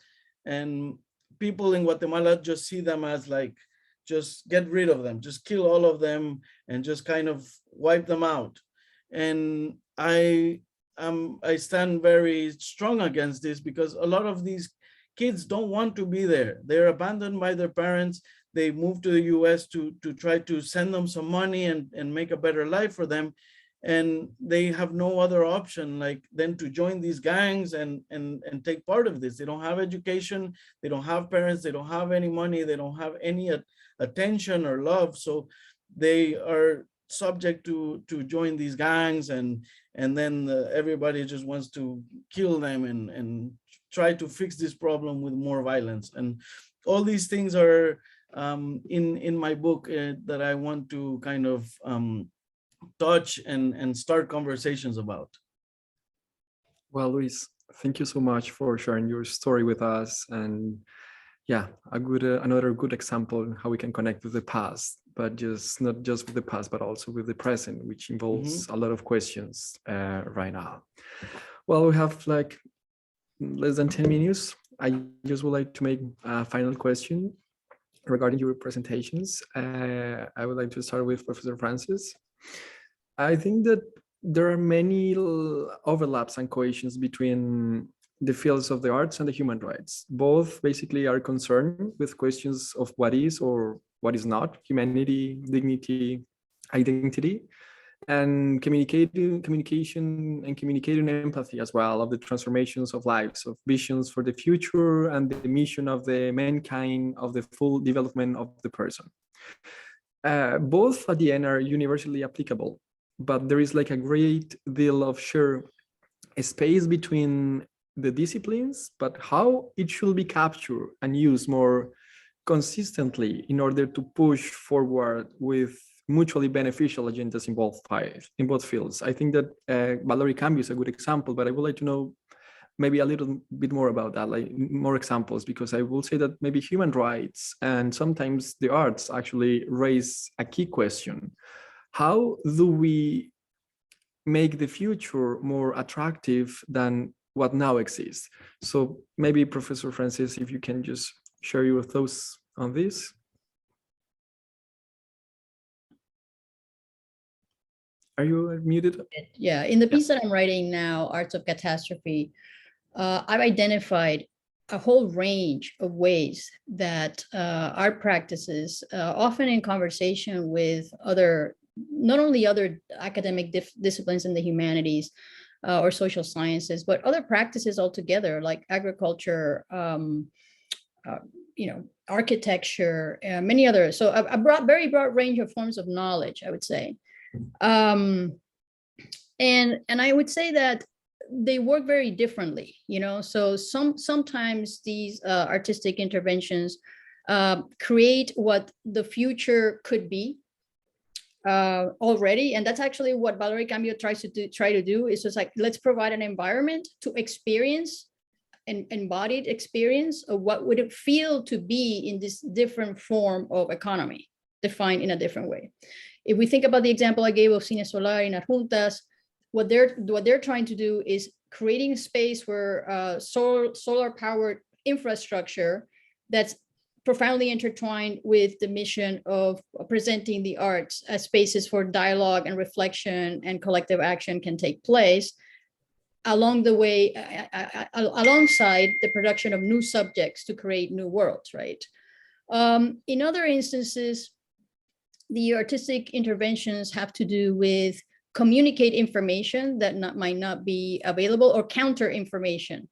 and people in Guatemala just see them as like, just get rid of them, just kill all of them and just kind of wipe them out. And I stand very strong against this, because a lot of these kids don't want to be there. They're abandoned by their parents. They move to the US to try to send them some money and make a better life for them. And they have no other option like than to join these gangs and take part of this. They don't have education, they don't have parents, they don't have any money, they don't have any attention or love. So they are subject to join these gangs, and then everybody just wants to kill them and try to fix this problem with more violence. And all these things are in my book that I want to kind of touch and start conversations about. Well, Luis, thank you so much for sharing your story with us. And yeah, another good example how we can connect with the past, but not just with the past, but also with the present, which involves a lot of questions right now. Well, we have like less than 10 minutes. I just would like to make a final question regarding your presentations. I would like to start with Professor Francis. I think that there are many overlaps and cohesions between the fields of the arts and the human rights. Both basically are concerned with questions of what is or what is not humanity, dignity, identity, and communication and communicating empathy as well, of the transformations of lives, of visions for the future, and the mission of the mankind, of the full development of the person. Both at the end are universally applicable, but there is like a great deal of shared space between the disciplines, but how it should be captured and used more consistently in order to push forward with mutually beneficial agendas in both fields. I think that Valerie Cambio is a good example, but I would like to know maybe a little bit more about that, like more examples, because I will say that maybe human rights and sometimes the arts actually raise a key question. How do we make the future more attractive than what now exists? So maybe Professor Francis, if you can just share your thoughts on this. Are you muted? Yeah, in the piece that I'm writing now, Arts of Catastrophe, I've identified a whole range of ways that art practices, often in conversation with not only other academic disciplines in the humanities or social sciences, but other practices altogether, like agriculture, architecture, many others. So a very broad range of forms of knowledge, I would say. And I would say that they work very differently, so sometimes these artistic interventions create what the future could be, already, and that's actually what Valerie Cambio tries to do is just like, let's provide an environment to experience an embodied experience of what would it feel to be in this different form of economy, defined in a different way. If we think about the example I gave of Cine Solar in Adjuntas, what they're trying to do is creating a space where solar powered infrastructure that's profoundly intertwined with the mission of presenting the arts as spaces for dialogue and reflection and collective action can take place along the way, alongside the production of new subjects to create new worlds, right? In other instances, the artistic interventions have to do with communicate information that might not be available or counter information.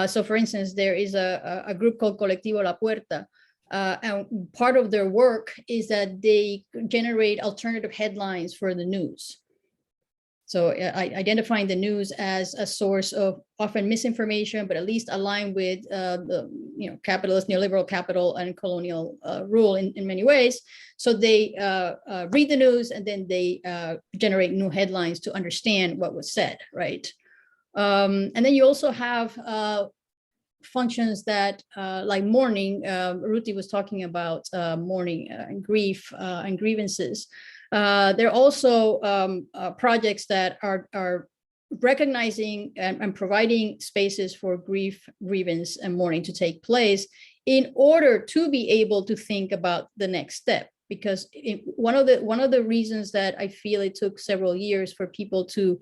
So for instance, there is a group called Colectivo La Puerta, and part of their work is that they generate alternative headlines for the news. So identifying the news as a source of often misinformation, but at least aligned with the capitalist, neoliberal capital and colonial rule in many ways. So they read the news and then they generate new headlines to understand what was said, right? And then you also have functions that like mourning, Ruti was talking about mourning and grief and grievances. There are also projects that are recognizing and providing spaces for grief, grievance, and mourning to take place in order to be able to think about the next step. Because one of the reasons that I feel it took several years for people to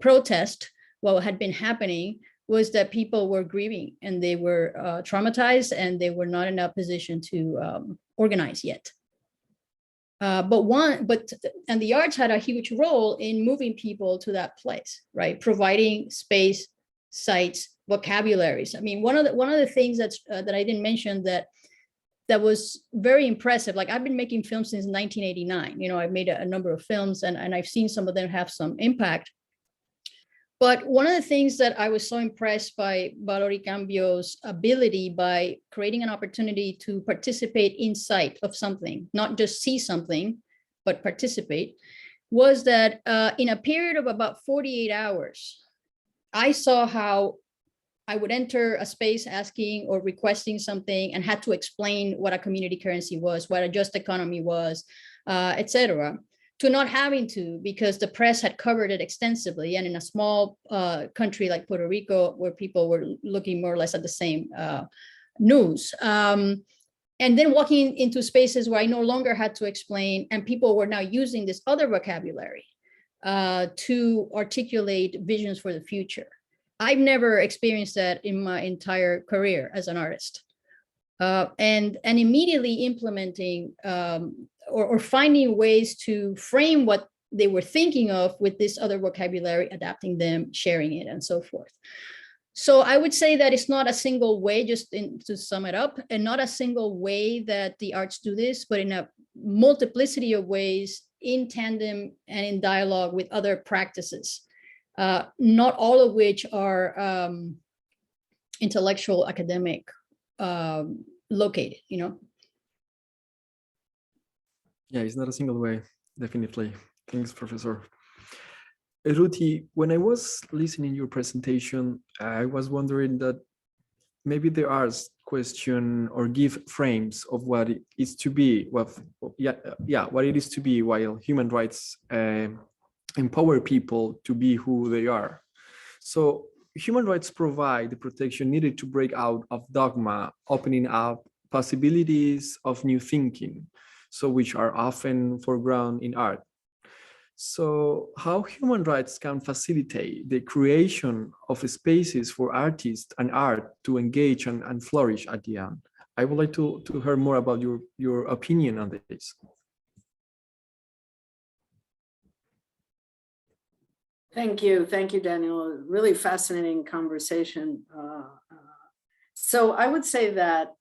protest what had been happening was that people were grieving and they were traumatized and they were not in a position to organize yet. And the arts had a huge role in moving people to that place, right? Providing space, sites, vocabularies. I mean, one of the things that I didn't mention that was very impressive. Like, I've been making films since 1989. I've made a number of films and I've seen some of them have some impact. But one of the things that I was so impressed by Valerie Cambio's ability by creating an opportunity to participate in sight of something, not just see something, but participate, was that in a period of about 48 hours, I saw how I would enter a space asking or requesting something and had to explain what a community currency was, what a just economy was, etc., to not having to, because the press had covered it extensively. And in a small country like Puerto Rico, where people were looking more or less at the same news. And then walking into spaces where I no longer had to explain, and people were now using this other vocabulary to articulate visions for the future. I've never experienced that in my entire career as an artist. And immediately implementing or finding ways to frame what they were thinking of with this other vocabulary, adapting them, sharing it, and so forth. So I would say that it's not a single way, to sum it up, and not a single way that the arts do this, but in a multiplicity of ways in tandem and in dialogue with other practices, not all of which are intellectual, academic, located, Yeah, it's not a single way, definitely. Thanks, Professor. Ruti, when I was listening to your presentation, I was wondering that maybe the arts question or give frames of what it is to be, what it is to be, while human rights empower people to be who they are. So human rights provide the protection needed to break out of dogma, opening up possibilities of new thinking, so which are often foreground in art. So how human rights can facilitate the creation of spaces for artists and art to engage and flourish at the end? I would like to hear more about your opinion on this. Thank you, Daniel. Really fascinating conversation. So I would say that,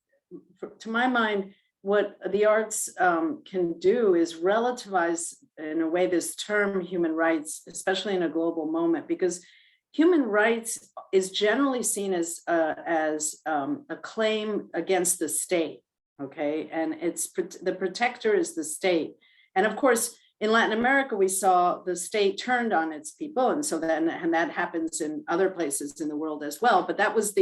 to my mind, what the arts can do is relativize, in a way, this term human rights, especially in a global moment, because human rights is generally seen as a claim against the state, okay? And the protector is the state. And of course, in Latin America, we saw the state turned on its people. And so then, and that happens in other places in the world as well. But that was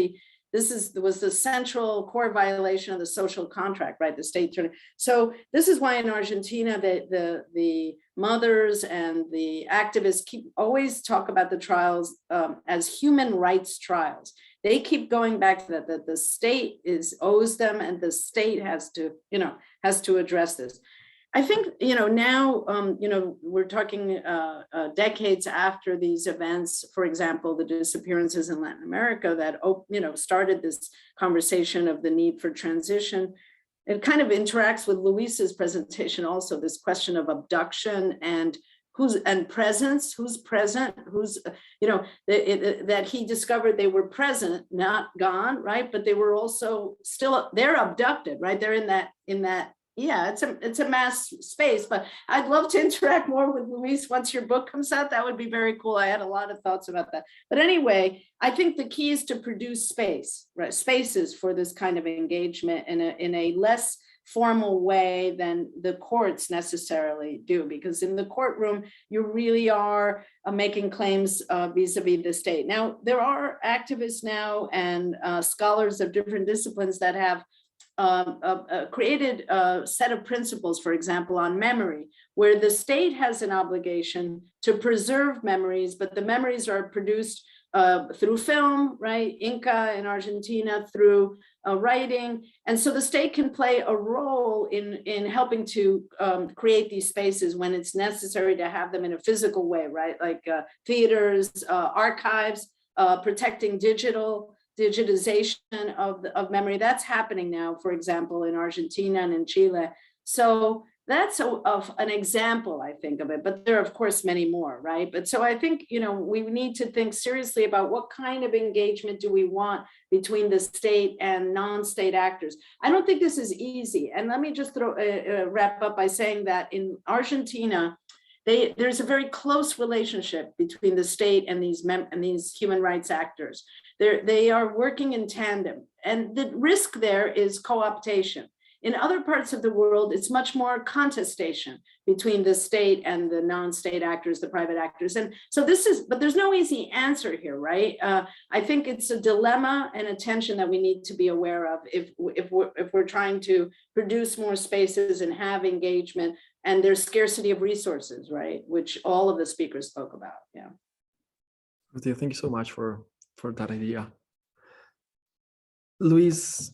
was the central core violation of the social contract, right? The state turning. So this is why in Argentina, the mothers and the activists always talk about the trials as human rights trials. They keep going back to that the state owes them, and the state has to address this. I think, now, we're talking decades after these events, for example, the disappearances in Latin America that, started this conversation of the need for transition. It kind of interacts with Luis's presentation also, this question of abduction and presence, who's present, that he discovered they were present, not gone, right? But they were also they're abducted, right? They're in that. Yeah, it's a mass space, but I'd love to interact more with Luis once your book comes out. That would be very cool. I had a lot of thoughts about that. But anyway, I think the key is to produce space, right? Spaces for this kind of engagement in a less formal way than the courts necessarily do, because in the courtroom, you really are making claims vis-a-vis the state. Now, there are activists now and scholars of different disciplines that have created a set of principles, for example, on memory, where the state has an obligation to preserve memories, but the memories are produced through film, right? Inca in Argentina, through writing. And so the state can play a role in helping to create these spaces when it's necessary to have them in a physical way, right? Like theaters, archives, protecting digitization of memory. That's happening now, for example, in Argentina and in Chile. So that's an example, I think, of it, but there are, of course, many more, right? But so I think, we need to think seriously about what kind of engagement do we want between the state and non-state actors. I don't think this is easy. And let me just wrap up by saying that in Argentina, there's a very close relationship between the state and these human rights actors. They are working in tandem, and the risk there is co-optation. In other parts of the world, it's much more contestation between the state and the non-state actors, the private actors. And so but there's no easy answer here, right? I think it's a dilemma and a tension that we need to be aware of if we're trying to produce more spaces and have engagement, and there's scarcity of resources, right? Which all of the speakers spoke about, yeah. Thank you so much for that idea. Luis,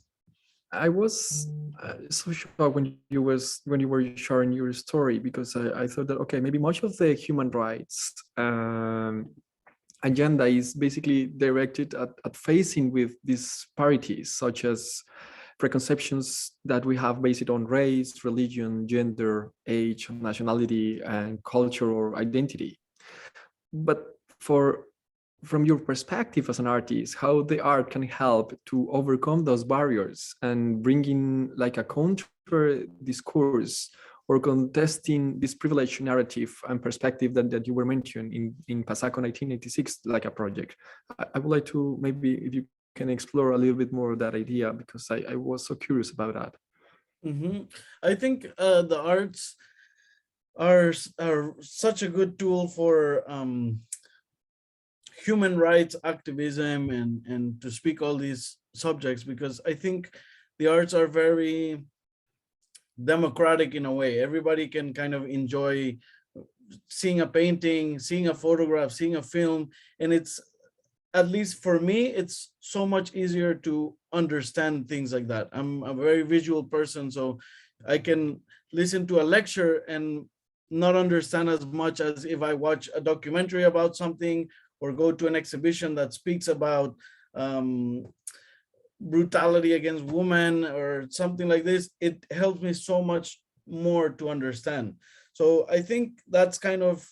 I was so shocked when you were sharing your story, because I thought that, okay, maybe much of the human rights agenda is basically directed at facing with these disparities, such as preconceptions that we have based on race, religion, gender, age, nationality, and culture or identity. But from your perspective as an artist, how the art can help to overcome those barriers and bring in like a counter discourse or contesting this privileged narrative and perspective that you were mentioning in Pasaco 1986, like a project. I would like to, maybe if you can explore a little bit more of that idea, because I was so curious about that. Mm-hmm. I think the arts are such a good tool for human rights activism and to speak all these subjects, because I think the arts are very democratic in a way. Everybody can kind of enjoy seeing a painting, seeing a photograph, seeing a film, and it's, at least for me, it's so much easier to understand things like that. I'm a very visual person, so I can listen to a lecture and not understand as much as if I watch a documentary about something or go to an exhibition that speaks about brutality against women or something like this. It helps me so much more to understand. So I think that's kind of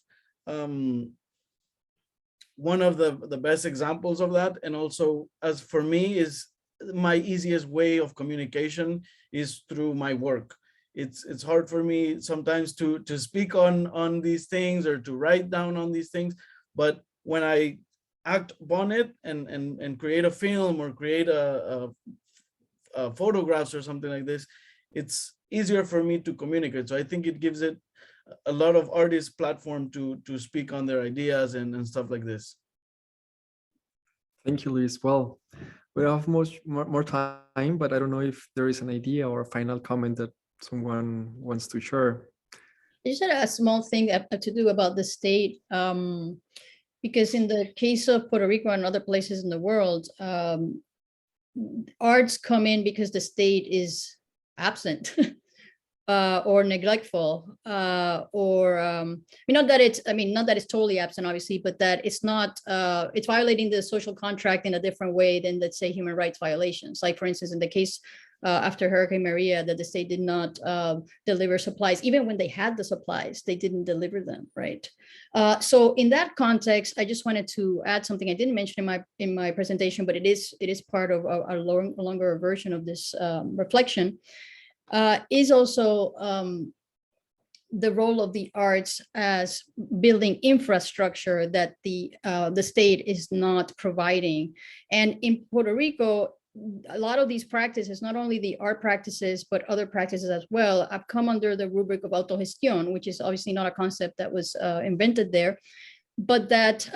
one of the best examples of that. And also, as for me, is my easiest way of communication is through my work. It's hard for me sometimes to speak on these things or to write down on these things, but when I act upon it and create a film or create a photographs or something like this, it's easier for me to communicate. So I think it gives it a lot of artists platform to speak on their ideas and stuff like this. Thank you, Luis. Well, we have more time, but I don't know if there is an idea or a final comment that someone wants to share. I just had a small thing to do about the state, because in the case of Puerto Rico and other places in the world, arts come in because the state is absent or neglectful, not that it's totally absent, obviously, but that it's not, it's violating the social contract in a different way than, let's say, human rights violations. Like, for instance, in the case after Hurricane Maria, that the state did not deliver supplies. Even when they had the supplies, they didn't deliver them, right? So in that context, I just wanted to add something I didn't mention in my presentation, but it is part of a longer version of this reflection, is also the role of the arts as building infrastructure that the state is not providing. And in Puerto Rico, a lot of these practices, not only the art practices, but other practices as well, have come under the rubric of autogestión, which is obviously not a concept that was invented there, but that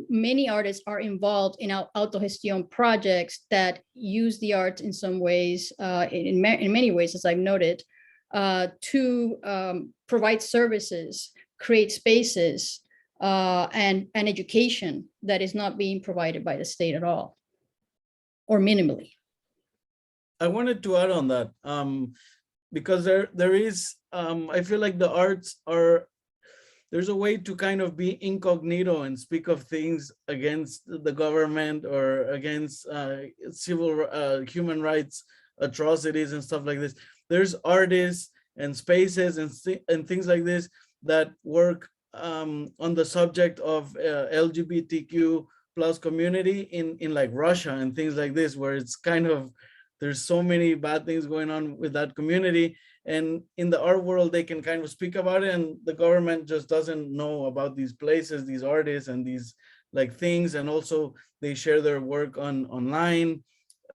many artists are involved in autogestión projects that use the arts in some ways, in many ways, as I've noted, to provide services, create spaces, and education that is not being provided by the state at all, or minimally. I wanted to add on that, because there is, I feel like the arts are, there's a way to kind of be incognito and speak of things against the government or against human rights atrocities and stuff like this. There's artists and spaces and things like this that work on the subject of LGBTQ plus community in like Russia and things like this, where it's kind of, there's so many bad things going on with that community. And in the art world, they can kind of speak about it, and the government just doesn't know about these places, these artists, and these like things. And also they share their work online.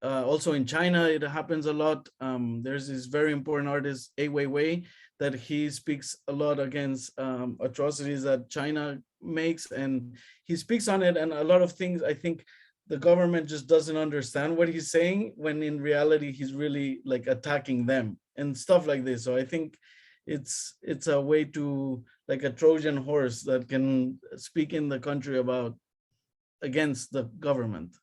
Also in China, it happens a lot. There's this very important artist, Ai Weiwei, that he speaks a lot against atrocities that China makes, and he speaks on it. And a lot of things, I think the government just doesn't understand what he's saying, when in reality, he's really like attacking them and stuff like this. So I think it's a way to, like a Trojan horse that can speak in the country about against the government.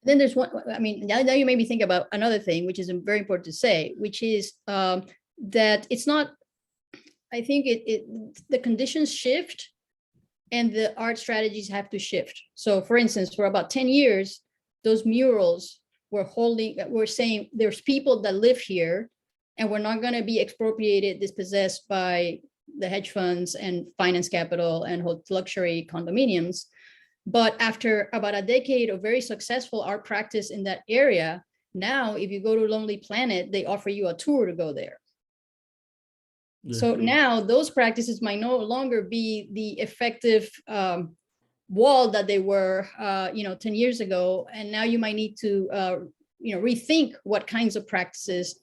Then there's one, I mean, now you made me think about another thing, which is very important to say, which is that it's not, I think the conditions shift and the art strategies have to shift. So for instance, for about 10 years, those murals were saying there's people that live here and we're not going to be expropriated, dispossessed by the hedge funds and finance capital and luxury condominiums. But after about a decade of very successful art practice in that area, now if you go to Lonely Planet, they offer you a tour to go there. Yeah. So now those practices might no longer be the effective wall that they were 10 years ago. And now you might need to rethink what kinds of practices,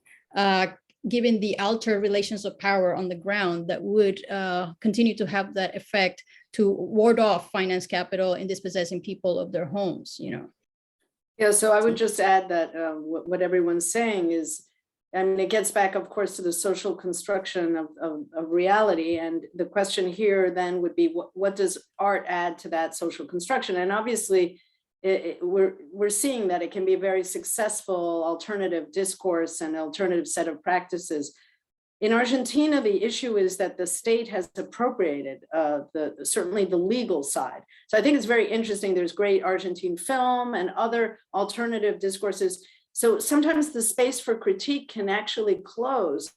given the altered relations of power on the ground, that would continue to have that effect to ward off finance capital and dispossessing people of their homes, Yeah, so I would just add that what everyone's saying is, I mean, it gets back, of course, to the social construction of reality. And the question here then would be, what does art add to that social construction? And obviously, we're seeing that it can be a very successful alternative discourse and alternative set of practices. In Argentina, the issue is that the state has appropriated certainly the legal side. So I think it's very interesting. There's great Argentine film and other alternative discourses. So sometimes the space for critique can actually close.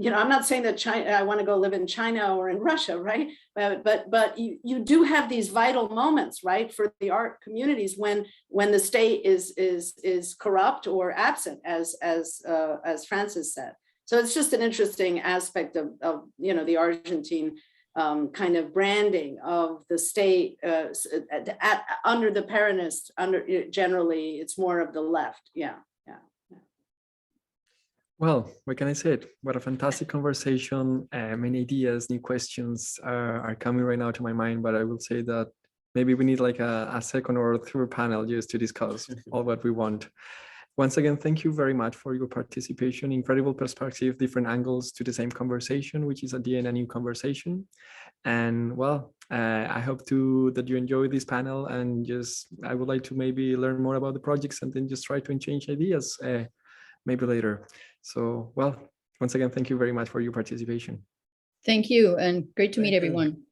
I'm not saying that China, I want to go live in China or in Russia, right? But you do have these vital moments, right, for the art communities when the state is corrupt or absent, as Francis said. So it's just an interesting aspect of the Argentine kind of branding of the state under the Peronist, generally it's more of the left. Yeah. Well, what can I say? What a fantastic conversation. Many ideas, new questions are coming right now to my mind, but I will say that maybe we need like a second or third panel just to discuss all what we want. Once again, thank you very much for your participation. Incredible perspective, different angles to the same conversation, which is at the end a new conversation. And well, I hope that you enjoy this panel, and just I would like to maybe learn more about the projects and then just try to exchange ideas maybe later. So well, once again, thank you very much for your participation. Thank you, and great to meet Thank you. everyone.